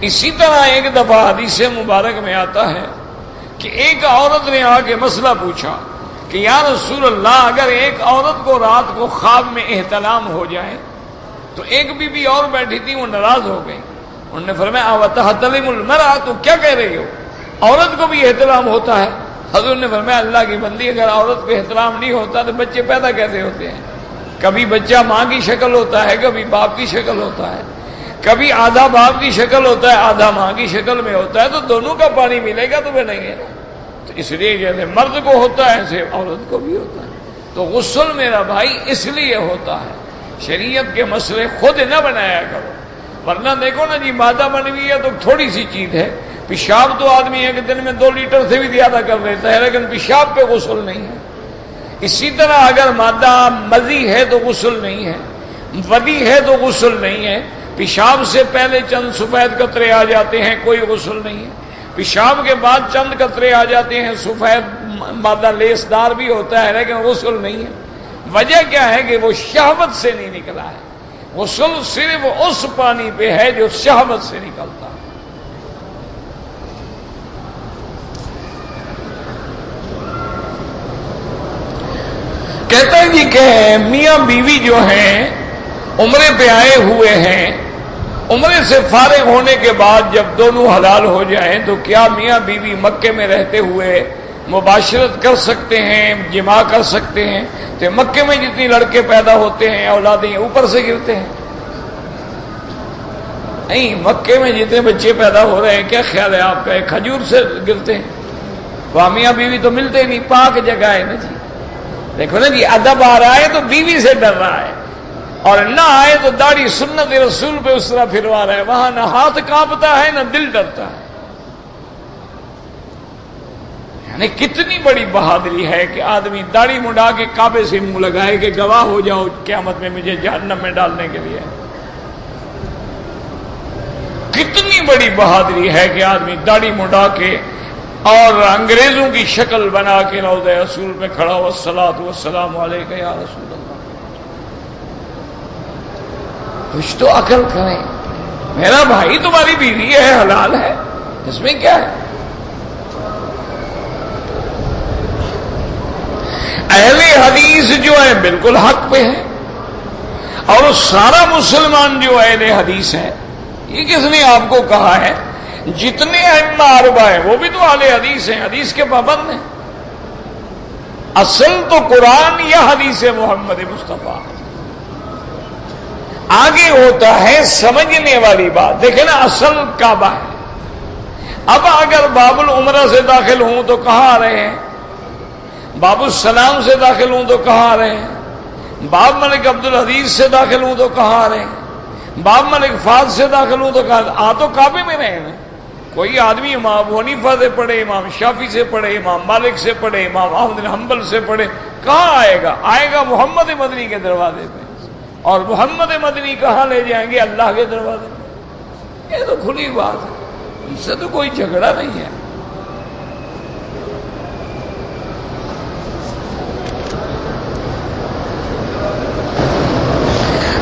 اسی طرح ایک دفعہ حدیث مبارک میں آتا ہے کہ ایک عورت نے آ کے مسئلہ پوچھا کہ یا رسول اللہ، اگر ایک عورت کو رات کو خواب میں احتلام ہو جائے، تو ایک بی بی اور بیٹھی تھی، وہ ناراض ہو گئی. انہوں نے فرمایا وَتَحْتَلِمُ الْمَرْأَةُ، تو کیا کہہ رہی ہو، عورت کو بھی احتلام ہوتا ہے؟ حضور نے فرمایا اللہ کی بندی، اگر عورت کو احترام نہیں ہوتا تو بچے پیدا کیسے ہوتے ہیں؟ کبھی بچہ ماں کی شکل ہوتا ہے، کبھی باپ کی شکل ہوتا ہے، کبھی آدھا باپ کی شکل ہوتا ہے، آدھا ماں کی شکل میں ہوتا ہے. تو دونوں کا پانی ملے گا تو وہ نہیں ہے. تو اس لیے جیسے مرد کو ہوتا ہے ایسے عورت کو بھی ہوتا ہے. تو غسل میرا بھائی اس لیے ہوتا ہے. شریعت کے مسئلے خود نہ بنایا کرو، ورنہ دیکھو نا جی مادہ منوی ہے تو تھوڑی سی چیز ہے. پیشاب تو آدمی ایک دن میں 2 لیٹر سے بھی زیادہ کر دیتا ہے، لیکن پیشاب پہ غسل نہیں ہے. اسی طرح اگر مادہ مزی ہے تو غسل نہیں ہے. ودی ہے تو غسل نہیں ہے، پیشاب سے پہلے چند سفید قطرے آ جاتے ہیں، کوئی غسل نہیں ہے، پیشاب کے بعد چند قطرے آ جاتے ہیں، سفید مادہ لیس دار بھی ہوتا ہے لیکن غسل نہیں ہے۔ وجہ کیا ہے کہ وہ شہوت سے نہیں نکلا ہے، غسل صرف اس پانی پہ ہے جو شہوت سے نکلتا ہے۔ کہتا ہے جی کہ میاں بیوی جو ہیں عمرے پہ آئے ہوئے ہیں، عمرے سے فارغ ہونے کے بعد جب دونوں حلال ہو جائیں تو کیا میاں بیوی مکے میں رہتے ہوئے مباشرت کر سکتے ہیں، جماع کر سکتے ہیں؟ تو مکے میں جتنی لڑکے پیدا ہوتے ہیں اولادیں اوپر سے گرتے ہیں؟ نہیں، مکے میں جتنے بچے پیدا ہو رہے ہیں کیا خیال ہے آپ کا، ایک کھجور سے گرتے ہیں؟ وہاں میاں بیوی تو ملتے نہیں، پاک جگہ ہے نا جی۔ دیکھو نا جی، ادب آ رہا ہے تو بیوی سے ڈر رہا ہے، اور نہ آئے تو داڑھی سنت رسول پہ اس طرح پھروا رہا ہے، وہاں نہ ہاتھ کانپتا ہے نہ دل ڈرتا ہے۔ یعنی کتنی بڑی بہادری ہے کہ آدمی داڑھی مڈا کے کعبے سے منہ لگائے کہ گواہ ہو جاؤ قیامت میں مجھے جہنم میں ڈالنے کے لیے۔ کتنی بڑی بہادری ہے کہ آدمی داڑھی مڈا کے اور انگریزوں کی شکل بنا کے روضہ رسول پہ کھڑا ہو، الصلاۃ والسلام علیک یا رسول اللہ۔ کچھ تو عقل کریں، میرا بھائی تمہاری بیوی ہے، حلال ہے، اس میں کیا ہے؟ اہل حدیث جو ہے بالکل حق پہ ہے، اور سارا مسلمان جو اہل حدیث ہے، یہ کس نے آپ کو کہا ہے؟ جتنے ائمہ اربعہ ہیں وہ بھی تو اہل حدیث ہیں، حدیث کے پابند ہیں۔ اصل تو قرآن یا حدیث محمد مصطفیٰ، آگے ہوتا ہے سمجھنے والی بات۔ دیکھیں نا، اصل کعبہ ہے، اب اگر باب العمرہ سے داخل ہوں تو کہاں آ رہے ہیں؟ باب السلام سے داخل ہوں تو کہاں آ رہے ہیں؟ باب ملک عبدالحدیث سے داخل ہوں تو کہاں آ رہے ہیں؟ باب ملک فاض سے داخل ہوں تو کہاں آ تو کعبے میں رہے ہیں۔ کوئی آدمی امام ابو حنیفہ سے پڑھے، امام شافعی سے پڑھے، امام مالک سے پڑھے، امام احمد بن حنبل سے پڑھے، کہاں آئے گا؟ آئے گا محمد مدنی کے دروازے پہ، اور محمد مدنی کہاں لے جائیں گے؟ اللہ کے دروازے پہ۔ یہ تو کھلی بات ہے، اس سے تو کوئی جھگڑا نہیں ہے۔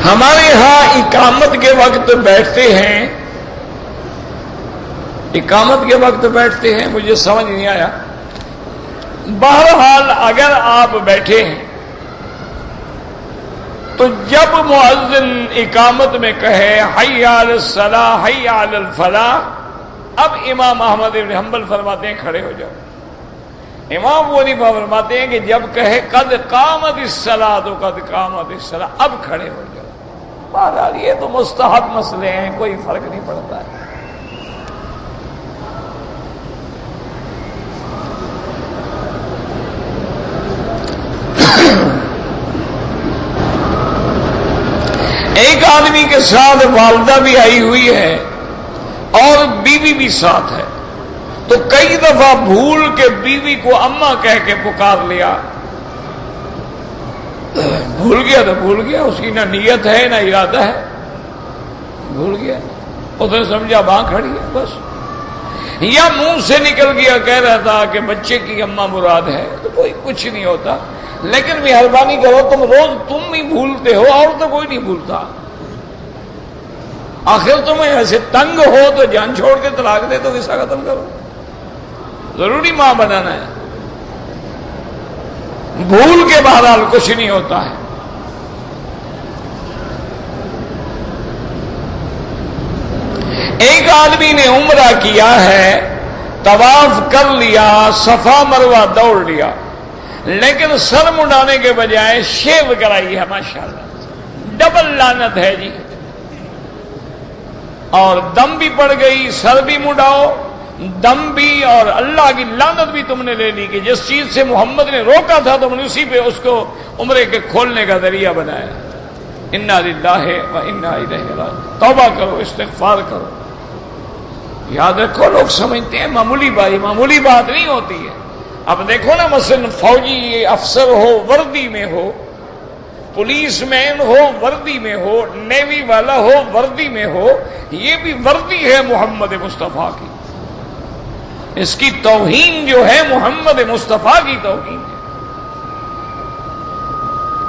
ہمارے ہاں اقامت کے وقت بیٹھتے ہیں، اقامت کے وقت بیٹھتے ہیں، مجھے سمجھ نہیں آیا۔ بہرحال اگر آپ بیٹھے ہیں تو جب مؤذن اقامت میں کہے حی علی الصلاۃ حی علی الفلاح، اب امام احمد بن حنبل فرماتے ہیں کھڑے ہو جاؤ۔ امام ابو حنیفہ فرماتے ہیں کہ جب کہے قد قامت الصلاۃ قد قامت الصلاۃ، اب کھڑے ہو جاؤ۔ بہرحال یہ تو مستحب مسئلے ہیں، کوئی فرق نہیں پڑتا ہے۔ ایک آدمی کے ساتھ والدہ بھی آئی ہوئی ہے اور بیوی بھی ساتھ ہے، تو کئی دفعہ بھول کے بیوی کو اماں کہہ کے پکار لیا۔ بھول گیا تو بھول گیا، اس کی نہ نیت ہے نہ ارادہ ہے، بھول گیا، اس نے سمجھا ماں کھڑی ہے بس، یا منہ سے نکل گیا، کہہ رہا تھا کہ بچے کی اماں مراد ہے، تو کوئی کچھ نہیں ہوتا۔ لیکن مہربانی کرو، تم روز تم ہی بھولتے ہو اور تو کوئی نہیں بھولتا۔ آخر تمہیں ایسے تنگ ہو تو جان چھوڑ کے طلاق دے تو قصہ ختم کرو، ضروری ماں بنانا ہے؟ بھول کے بہرحال کچھ نہیں ہوتا ہے۔ ایک آدمی نے عمرہ کیا ہے، طواف کر لیا، صفا مروہ دوڑ لیا، لیکن سر مڈانے کے بجائے شیو کرائی ہے، ماشاءاللہ، ڈبل لعنت ہے جی۔ اور دم بھی پڑ گئی، سر بھی مڈاؤ، دم بھی، اور اللہ کی لعنت بھی تم نے لے لی کہ جس چیز سے محمد نے روکا تھا تم نے اسی پہ اس کو عمرے کے کھولنے کا ذریعہ بنایا۔ انا للہ و انا الیہ راجعون۔ توبہ کرو، استغفار کرو۔ یاد رکھو، لوگ سمجھتے ہیں معمولی بات نہیں ہوتی ہے۔ اب دیکھو نا، مثلا فوجی افسر ہو، وردی میں ہو، پولیس مین ہو وردی میں ہو، نیوی والا ہو وردی میں ہو، یہ بھی وردی ہے محمد مصطفیٰ کی. اس کی توہین جو ہے محمد مصطفیٰ کی توہین ہے.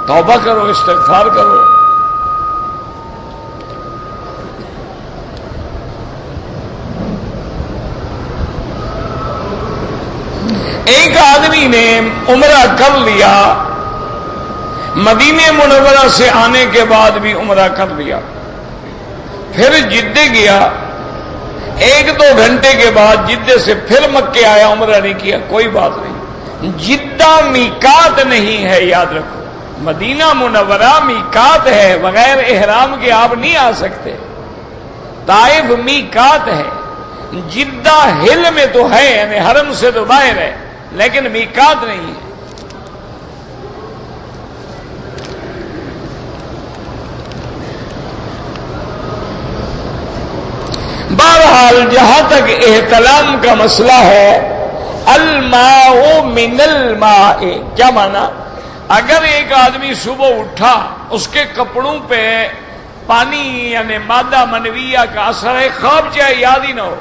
توبہ کرو، استغفار کرو. ایک آدمی نے عمرہ کر لیا، مدینہ منورہ سے آنے کے بعد بھی عمرہ کر لیا، پھر جدے گیا، 1-2 گھنٹے کے بعد جدے سے پھر مکے آیا، عمرہ نہیں کیا. کوئی بات نہیں، جدہ میقات نہیں ہے، یاد رکھو. مدینہ منورہ میقات ہے، بغیر احرام کے آپ نہیں آ سکتے. طائف میقات ہے، جدہ ہل میں تو ہے، یعنی حرم سے تو باہر ہے، لیکن میقات نہیں ہے. بہرحال جہاں تک احتلام کا مسئلہ ہے، الماء من الماء کیا مانا؟ اگر ایک آدمی صبح اٹھا، اس کے کپڑوں پہ پانی یعنی مادہ منویہ کا اثر ہے، خواب چاہے یاد ہی نہ ہو،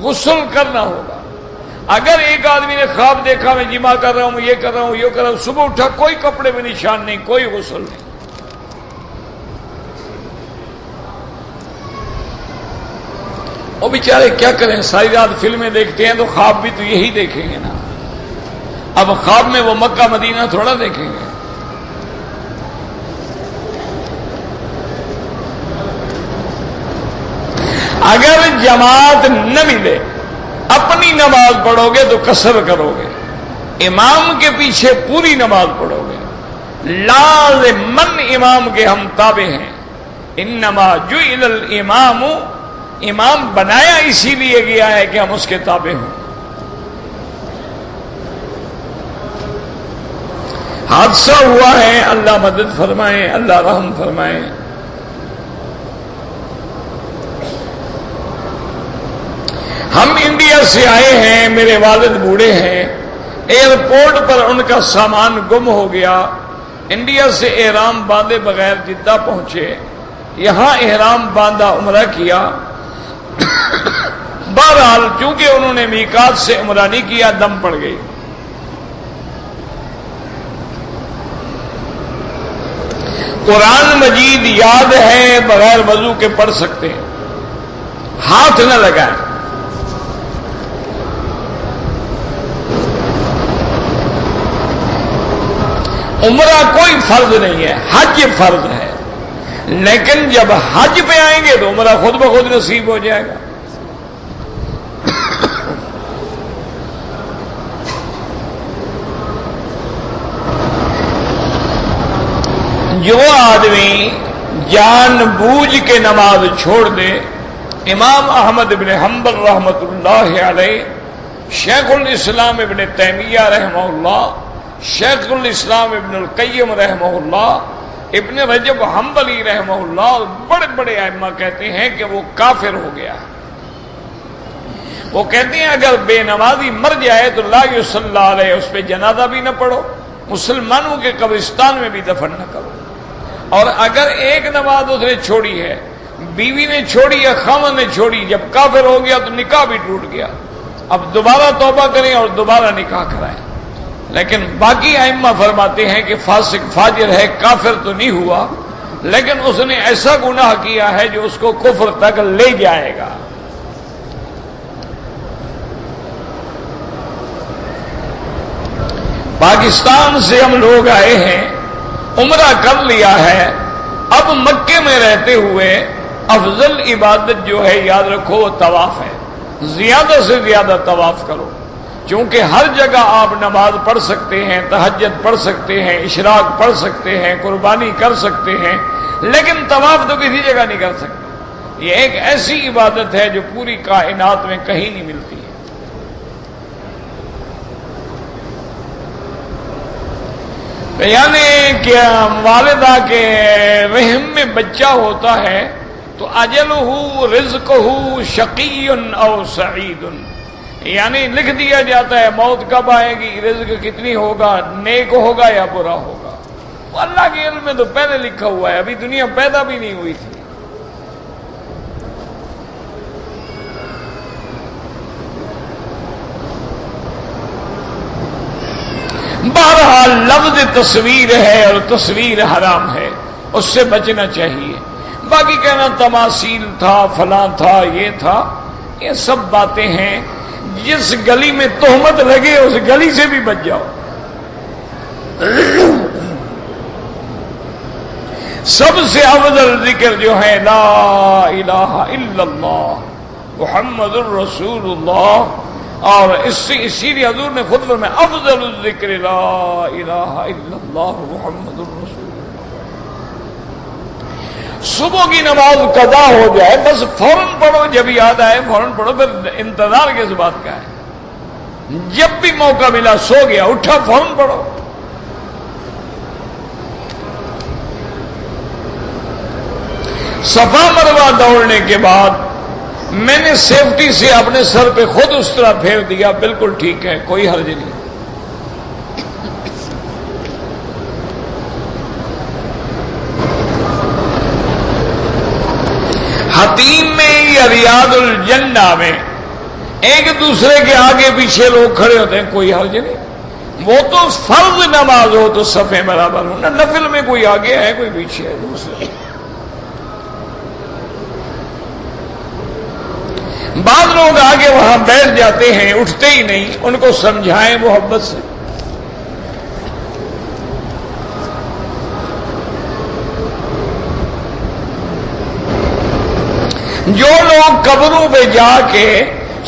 غسل کرنا ہوگا. اگر ایک آدمی نے خواب دیکھا میں جمع کر رہا ہوں، یہ کر رہا ہوں، یہ کر رہا ہوں، صبح اٹھا کوئی کپڑے میں نشان نہیں، کوئی غسل نہیں. وہ بیچارے کیا کریں، ساری رات فلمیں دیکھتے ہیں تو خواب بھی تو یہی دیکھیں گے نا. اب خواب میں وہ مکہ مدینہ تھوڑا دیکھیں گے. اگر جماعت نہ ملے، اپنی نماز پڑھو گے تو قصر کرو گے، امام کے پیچھے پوری نماز پڑھو گے. لازماً امام کے ہم تابع ہیں. انما جعل الامام، امام بنایا اسی لیے گیا ہے کہ ہم اس کے تابع ہوں. حادثہ ہوا ہے، اللہ مدد فرمائے، اللہ رحم فرمائے. ہم انڈیا سے آئے ہیں، میرے والد بوڑھے ہیں، ایئرپورٹ پر ان کا سامان گم ہو گیا. انڈیا سے احرام باندھے بغیر جدہ پہنچے، یہاں احرام باندھا، عمرہ کیا. بہرحال چونکہ انہوں نے میقات سے عمرہ نہیں کیا، دم پڑ گئی. قرآن مجید یاد ہے، بغیر وضو کے پڑھ سکتے ہیں، ہاتھ نہ لگائیں. عمرہ کوئی فرض نہیں ہے، حج فرض ہے. لیکن جب حج پہ آئیں گے تو عمرہ خود بخود نصیب ہو جائے گا. جو آدمی جان بوجھ کے نماز چھوڑ دے، امام احمد بن حنبل رحمۃ اللہ علیہ، شیخ الاسلام ابن تیمیہ رحمہ اللہ، شیخ الاسلام ابن القیم رحمہ اللہ، ابن رجب حنبلی رحمہ اللہ اور بڑے بڑے ائمہ کہتے ہیں کہ وہ کافر ہو گیا. وہ کہتے ہیں اگر بے نمازی مر جائے تو لا یصلی علیہ، اس پہ جنازہ بھی نہ پڑھو، مسلمانوں کے قبرستان میں بھی دفن نہ کرو. اور اگر ایک نماز اس نے چھوڑی ہے، بیوی نے چھوڑی یا خاوند نے چھوڑی، جب کافر ہو گیا تو نکاح بھی ٹوٹ گیا. اب دوبارہ توبہ کریں اور دوبارہ نکاح کرائیں. لیکن باقی ائمہ فرماتے ہیں کہ فاسق فاجر ہے، کافر تو نہیں ہوا، لیکن اس نے ایسا گناہ کیا ہے جو اس کو کفر تک لے جائے گا. پاکستان سے ہم لوگ آئے ہیں، عمرہ کر لیا ہے، اب مکے میں رہتے ہوئے افضل عبادت جو ہے یاد رکھو وہ طواف ہے. زیادہ سے زیادہ طواف کرو، چونکہ ہر جگہ آپ نماز پڑھ سکتے ہیں، تہجد پڑھ سکتے ہیں، اشراق پڑھ سکتے ہیں، قربانی کر سکتے ہیں، لیکن طواف تو کسی جگہ نہیں کر سکتے. یہ ایک ایسی عبادت ہے جو پوری کائنات میں کہیں نہیں ملتی ہے. یعنی کہ والدہ کے رحم میں بچہ ہوتا ہے تو اجلہ رزقہ شقی او سعید، یعنی لکھ دیا جاتا ہے موت کب آئے گی، رزق کتنی ہوگا، نیک ہوگا یا برا ہوگا. وہ اللہ کے علم میں تو پہلے لکھا ہوا ہے، ابھی دنیا پیدا بھی نہیں ہوئی تھی۔ بہرحال لفظ تصویر ہے اور تصویر حرام ہے، اس سے بچنا چاہیے۔ باقی کہنا تماثیل تھا، فلاں تھا، یہ تھا، یہ سب باتیں ہیں۔ جس گلی میں تہمت لگے اس گلی سے بھی بچ جاؤ۔ سب سے افضل ذکر جو ہے لا الہ الا اللہ محمد الرسول اللہ، اور اسی لیے حضور نے خود میں افضل الذکر لا الہ الا اللہ محمد الرسول۔ صبح کی نماز قضا ہو جائے بس فوراً پڑھو، جب یاد آئے فوراً پڑھو، پھر انتظار کس بات کا ہے؟ جب بھی موقع ملا سو گیا اٹھا فوراً پڑھو۔ صفا مروہ دوڑنے کے بعد میں نے سیفٹی سے اپنے سر پہ خود اس طرح پھیر دیا، بالکل ٹھیک ہے، کوئی حرج نہیں۔ حتیم میں یا ریاض الجنہ میں ایک دوسرے کے آگے پیچھے لوگ کھڑے ہوتے ہیں، کوئی حرج نہیں۔ وہ تو فرض نماز ہو تو صفیں برابر ہو، نہ نفل میں کوئی آگے ہے کوئی پیچھے ہے دوسرے۔ بعض لوگ آگے وہاں بیٹھ جاتے ہیں، اٹھتے ہی نہیں، ان کو سمجھائیں محبت سے۔ جو لوگ قبروں پہ جا کے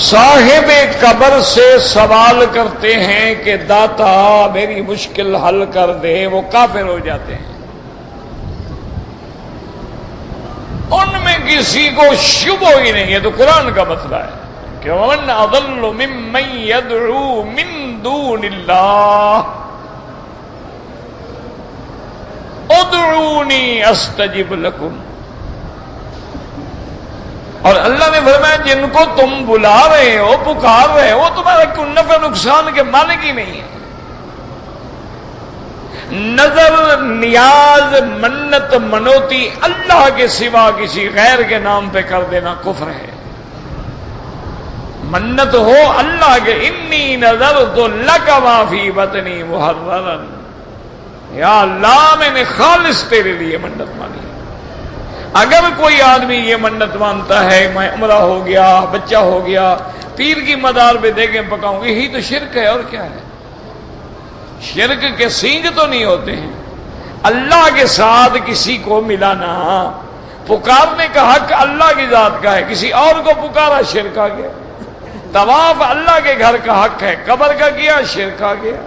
صاحب قبر سے سوال کرتے ہیں کہ داتا میری مشکل حل کر دے، وہ کافر ہو جاتے ہیں۔ ان میں کسی کو شبہ ہی نہیں ہے، تو قرآن کا مسئلہ ہے کہ وَمَنْ أَضَلُّ مِمَّنْ يَدْعُو مِن دُونِ اللَّهِ ادعونی استجب لکم۔ اور اللہ نے فرمایا جن کو تم بلا رہے ہو، پکار رہے ہو، تمہارا کوئی نفع نقصان کے مالک ہی نہیں ہے۔ نظر، نیاز، منت، منوتی اللہ کے سوا کسی غیر کے نام پہ کر دینا کفر ہے۔ منت ہو اللہ کے، انی نذرت لک ما فی بطنی محررا، یا اللہ میں نے خالص تیرے لیے منت مانی۔ اگر کوئی آدمی یہ منت مانتا ہے میں عمرہ ہو گیا، بچہ ہو گیا، پیر کی مدار پہ دیگیں پکاؤں گی، یہی تو شرک ہے، اور کیا ہے؟ شرک کے سینگ تو نہیں ہوتے ہیں۔ اللہ کے ساتھ کسی کو ملانا، پکارنے کا حق اللہ کی ذات کا ہے، کسی اور کو پکارا شرک آ گیا۔ طواف اللہ کے گھر کا حق ہے، قبر کا کیا شرک آ گیا۔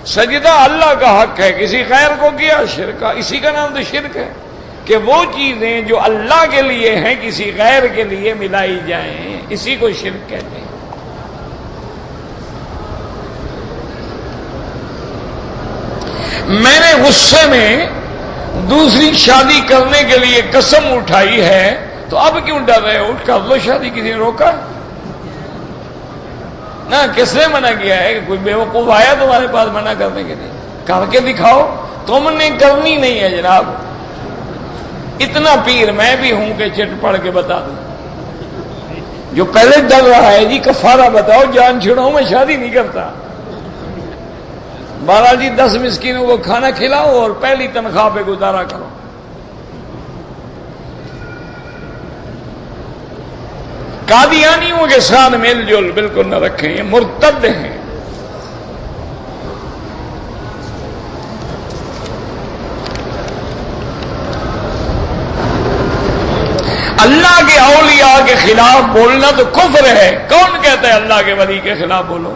سجدہ اللہ کا حق ہے، کسی غیر کو کیا شرک آ، اسی کا نام تو شرک ہے کہ وہ چیزیں جو اللہ کے لیے ہیں کسی غیر کے لیے ملائی جائیں، اسی کو شرک کہتے ہیں۔ میں نے غصے میں دوسری شادی کرنے کے لیے قسم اٹھائی ہے، تو اب کیوں ڈر رہے ہو؟ اٹھ کر لو شادی، کسی نے روکا نہ؟ کس نے منع کیا ہے؟ کوئی بیوقوف آیا تمہارے پاس منع کرنے کے لیے؟ کر کے دکھاؤ۔ تم نے کرنی نہیں ہے جناب، اتنا پیر میں بھی ہوں کہ چٹ پڑھ کے بتا دوں۔ جو پہلے ڈر رہا ہے جی کفارہ بتاؤ، جان چھڑاؤ، میں شادی نہیں کرتا، 12 جی 10 مسکینوں کو کھانا کھلاؤ اور پہلی تنخواہ پہ گزارا کرو۔ قادیانیوں کے ساتھ میل جول بالکل نہ رکھیں، یہ مرتد ہیں۔ اللہ کے اولیاء کے خلاف بولنا تو کفر ہے۔ کون کہتا ہے اللہ کے ولی کے خلاف بولو؟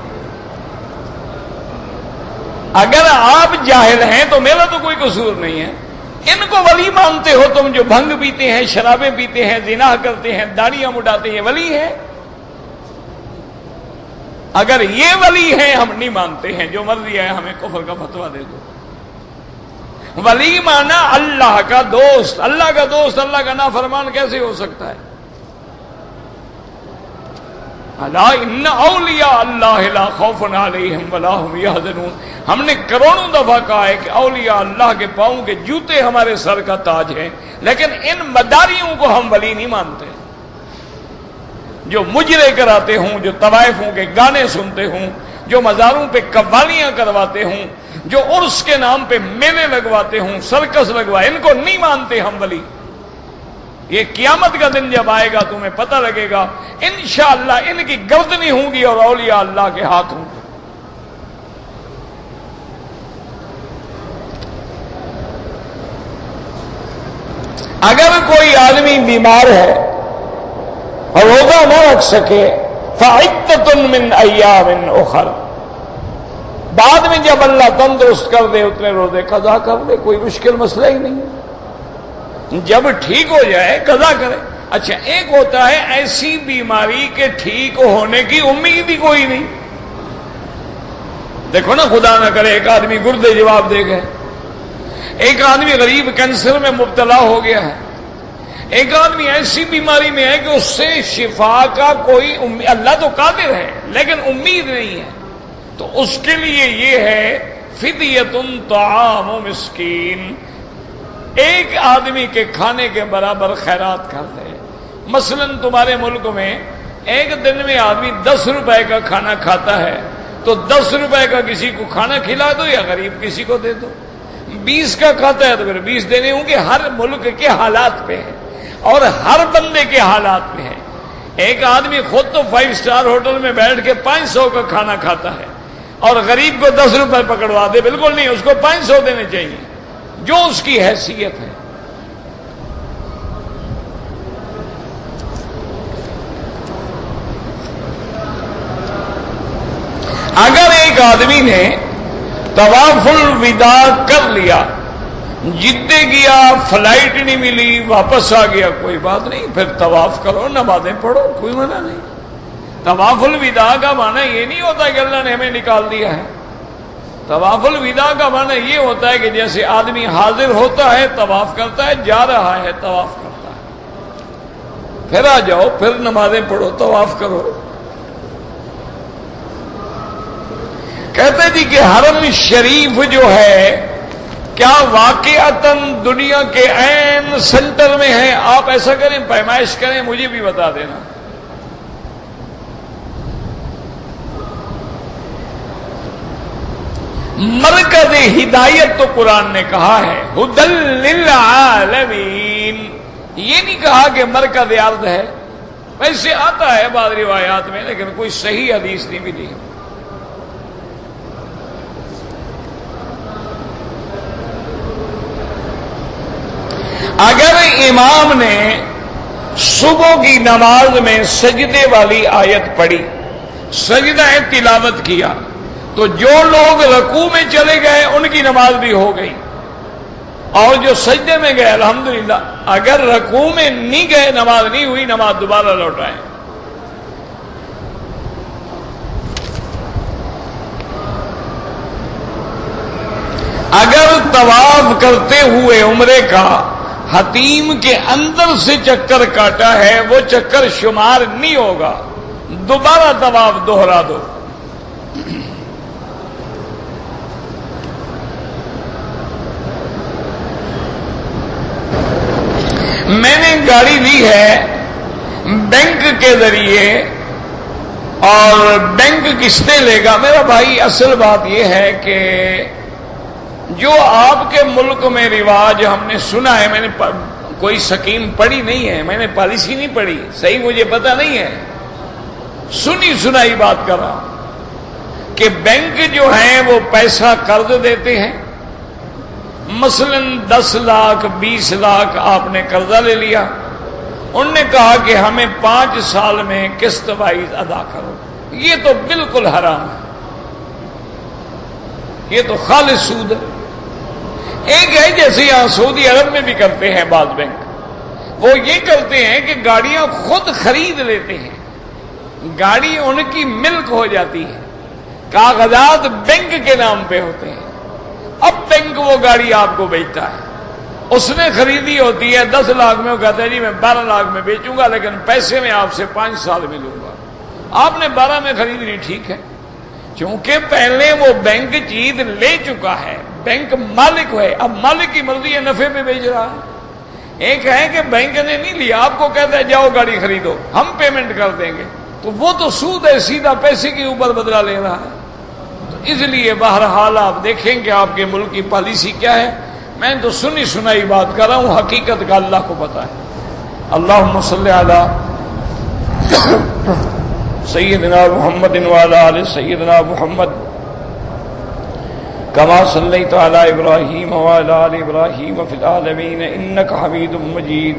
اگر آپ جاہل ہیں تو میرا تو کوئی قصور نہیں ہے۔ ان کو ولی مانتے ہو تم، جو بھنگ پیتے ہیں، شرابیں پیتے ہیں، زنا کرتے ہیں، داڑیاں مڈاتے ہیں، یہ ولی ہیں؟ اگر یہ ولی ہیں ہم نہیں مانتے ہیں، جو مرضی ہے ہمیں کفر کا فتویٰ دے دو۔ ولی مانا اللہ کا دوست، اللہ کا دوست اللہ کا نافرمان کیسے ہو سکتا ہے؟ الا ان اولیاء اللہ لا خوف علیہم ولا هم یحزنون. ہم نے کروڑوں دفعہ کہا ہے کہ اولیاء اللہ کے پاؤں کے جوتے ہمارے سر کا تاج ہیں، لیکن ان مداریوں کو ہم ولی نہیں مانتے جو مجرے کراتے ہوں، جو طوائفوں کے گانے سنتے ہوں، جو مزاروں پہ قوالیاں کرواتے ہوں، جو عرس کے نام پہ میلے لگواتے ہوں، سرکس لگوائے، ان کو نہیں مانتے ہم ولی. یہ قیامت کا دن جب آئے گا تمہیں پتہ لگے گا انشاءاللہ ان کی گردنیں ہوں گی اور اولیاء اللہ کے ہاتھ ہوں گے. اگر کوئی آدمی بیمار ہے اور روزہ نہ رکھ سکے فعدۃ من ایام اخر، بعد میں جب اللہ تندرست کر دے اتنے روزے قضا کر دے، کوئی مشکل مسئلہ ہی نہیں. جب ٹھیک ہو جائے قضا کرے. اچھا ایک ہوتا ہے ایسی بیماری کے ٹھیک ہونے کی امید ہی کوئی نہیں. دیکھو نا خدا نہ کرے ایک آدمی گردے جواب دے گئے، ایک آدمی غریب کینسر میں مبتلا ہو گیا ہے، ایک آدمی ایسی بیماری میں ہے کہ اس سے شفا کا کوئی اللہ تو قادر ہے لیکن امید نہیں ہے، تو اس کے لیے یہ ہے فدیۃ طعام مسکین، ایک آدمی کے کھانے کے برابر خیرات کر دے. مثلا تمہارے ملک میں ایک دن میں آدمی 10 روپے کا کھانا کھاتا ہے تو 10 روپے کا کسی کو کھانا کھلا دو یا غریب کسی کو دے دو. 20 کا کھاتا ہے تو پھر 20 دینے ہوں گے. ہر ملک کے حالات پہ ہے اور ہر بندے کے حالات پہ ہے. ایک آدمی خود تو 5 اسٹار ہوٹل میں بیٹھ کے 500 کا کھانا کھاتا ہے اور غریب کو 10 روپے پکڑوا دے، بالکل نہیں، اس کو 500 دینے چاہیے جو اس کی حیثیت ہے. اگر ایک آدمی نے طواف الوداع کر لیا، جدے گیا، فلائٹ نہیں ملی، واپس آ گیا، کوئی بات نہیں، پھر طواف کرو، نمازیں پڑھو، کوئی منع نہیں. طواف الوداع کا معنی یہ نہیں ہوتا کہ اللہ نے ہمیں نکال دیا ہے. طواف الوداع کا معنی یہ ہوتا ہے کہ جیسے آدمی حاضر ہوتا ہے طواف کرتا ہے، جا رہا ہے طواف کرتا ہے، پھر آ جاؤ، پھر نمازیں پڑھو، طواف کرو. کہتے جی کہ حرم شریف جو ہے کیا واقعتاً دنیا کے عین سینٹر میں ہے؟ آپ ایسا کریں، پیمائش کریں، مجھے بھی بتا دینا. مرکز ہدایت تو قرآن نے کہا ہے ہدی للعالمین، یہ نہیں کہا کہ مرکز ارض ہے. ویسے آتا ہے بعض روایات میں لیکن کوئی صحیح حدیث نہیں ملی. اگر امام نے صبح کی نماز میں سجدے والی آیت پڑھی، سجدہ تلاوت کیا، تو جو لوگ رکوع میں چلے گئے ان کی نماز بھی ہو گئی، اور جو سجدے میں گئے الحمدللہ. اگر رکوع میں نہیں گئے نماز نہیں ہوئی، نماز دوبارہ لوٹائیں. اگر طواف کرتے ہوئے عمرے کا حتیم کے اندر سے چکر کاٹا ہے، وہ چکر شمار نہیں ہوگا، دوبارہ طواف دوہرا دو. میں نے گاڑی لی ہے بینک کے ذریعے اور بینک قسطیں لے گا. میرا بھائی اصل بات یہ ہے کہ جو آپ کے ملک میں رواج ہم نے سنا ہے، میں نے کوئی سکیم پڑھی نہیں ہے، میں نے پالیسی نہیں پڑھی، صحیح مجھے پتہ نہیں ہے، سنی سنائی بات کر رہا ہوں کہ بینک جو ہیں وہ پیسہ قرض دیتے ہیں. مثلا 10 لاکھ 20 لاکھ آپ نے قرضہ لے لیا، انہوں نے کہا کہ ہمیں 5 سال میں قسط وائز ادا کرو. یہ تو بالکل حرام ہے، یہ تو خالص سود ہے. ایک ہے جیسے یہاں سعودی عرب میں بھی کرتے ہیں بعض بینک، وہ یہ کرتے ہیں کہ گاڑیاں خود خرید لیتے ہیں، گاڑی ان کی ملک ہو جاتی ہے، کاغذات بینک کے نام پہ ہوتے ہیں. اب بینک وہ گاڑی آپ کو بیچتا ہے، اس نے خریدی ہوتی ہے 10 لاکھ میں، وہ کہتا ہے جی میں 12 لاکھ میں بیچوں گا لیکن پیسے میں آپ سے 5 سال میں لوں گا. آپ نے 12 میں خرید لی، ٹھیک ہے، چونکہ پہلے وہ بینک چیز لے چکا ہے، بینک مالک ہے، اب مالک کی مرضی ہے، نفع پہ بیچ رہا ہے۔ ایک ہے کہ بینک نے نہیں لیا، آپ کو کہتا ہے جاؤ گاڑی خریدو، ہم پیمنٹ کر دیں گے، تو وہ تو سود ہے، سیدھا پیسے کے اوپر بدلہ لے رہا ہے۔ تو اس لیے بہرحال آپ دیکھیں کہ آپ کے ملک کی پالیسی کیا ہے۔ میں تو سنی سنائی بات کر رہا ہوں، حقیقت کا اللہ کو پتا ہے۔ اللہم صلی علی سیدنا محمد وعلی آل سیدنا محمد کما صلیت علی ابراہیم وعلی آل ابراہیم فی العالمین انک حمید مجید۔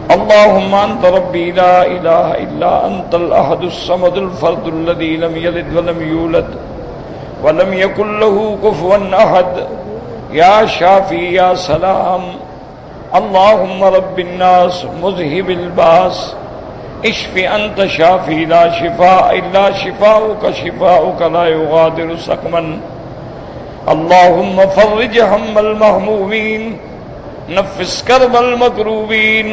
اللہم انت ربی لا الہ الا انت الاحد الصمد الفرد الذی لم یلد ولم یولد ولم یکن له کفوا احد، یا شافی یا سلام۔ اللہم رب الناس مذہب الباس اشف انت شافی لا شفاء الا شفاؤک شفاؤک لا یغادر سقما۔ اللہم فرج ہم المہمومین نفس کرب المکروبین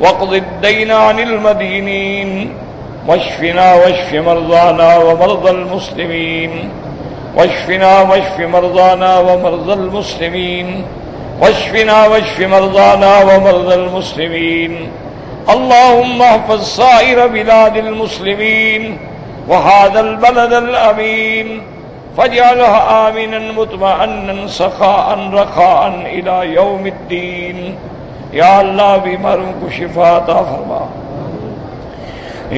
واقض الدین عن المدینین واشفنا واشف مرضانا ومرضى المسلمین واشفنا واشف مرضانا ومرضى المسلمین واشفنا واشف مرضانا ومرضى المسلمین۔ اللهم احفظ سائر بلاد المسلمین وهذا البلد الأمين فاجعلها آمنا مطمئنا سخاء رخاء إلى يوم الدين۔ یا اللہ بیماروں کو شفا عطا فرما،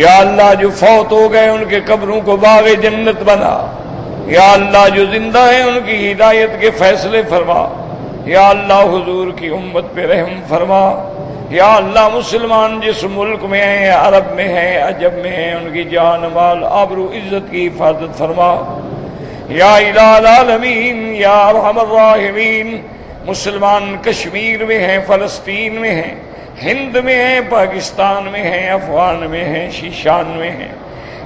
یا اللہ جو فوت ہو گئے ان کے قبروں کو باغ جنت بنا، یا اللہ جو زندہ ہیں ان کی ہدایت کے فیصلے فرما، یا اللہ حضور کی امت پہ رحم فرما، یا اللہ مسلمان جس ملک میں ہیں، عرب میں ہیں، عجم میں ہیں، ان کی جان مال آبرو عزت کی حفاظت فرما، یا الہ العالمین یا ارحم الراحمین۔ مسلمان کشمیر میں ہیں، فلسطین میں ہیں، ہند میں ہیں، پاکستان میں ہیں، افغان میں ہیں، شیشان میں ہیں،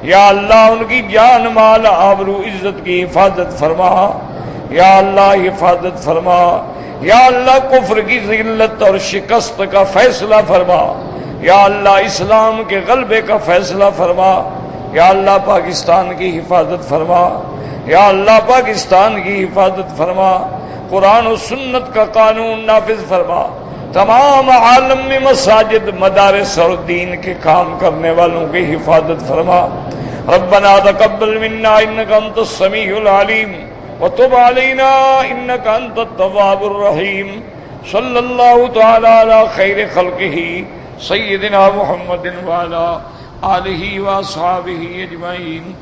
یا اللہ ان کی جان مال آبرو عزت کی حفاظت فرما، یا اللہ حفاظت فرما، یا اللہ کفر کی ذلت اور شکست کا فیصلہ فرما، یا اللہ اسلام کے غلبے کا فیصلہ فرما، یا اللہ پاکستان کی حفاظت فرما، یا اللہ پاکستان کی حفاظت فرما، قرآن و سنت کا قانون نافذ فرما، تمام عالم میں مساجد مدارس اور دین کے کام کرنے والوں کی حفاظت فرما۔ ربنا تقبل منا انک انت السمیع العلیم وتب علینا انک انت التواب الرحیم۔ صلی اللہ تعالی علی خیر خلقہ سیدنا محمد وعلی آلہ واصحابہ اجمعین۔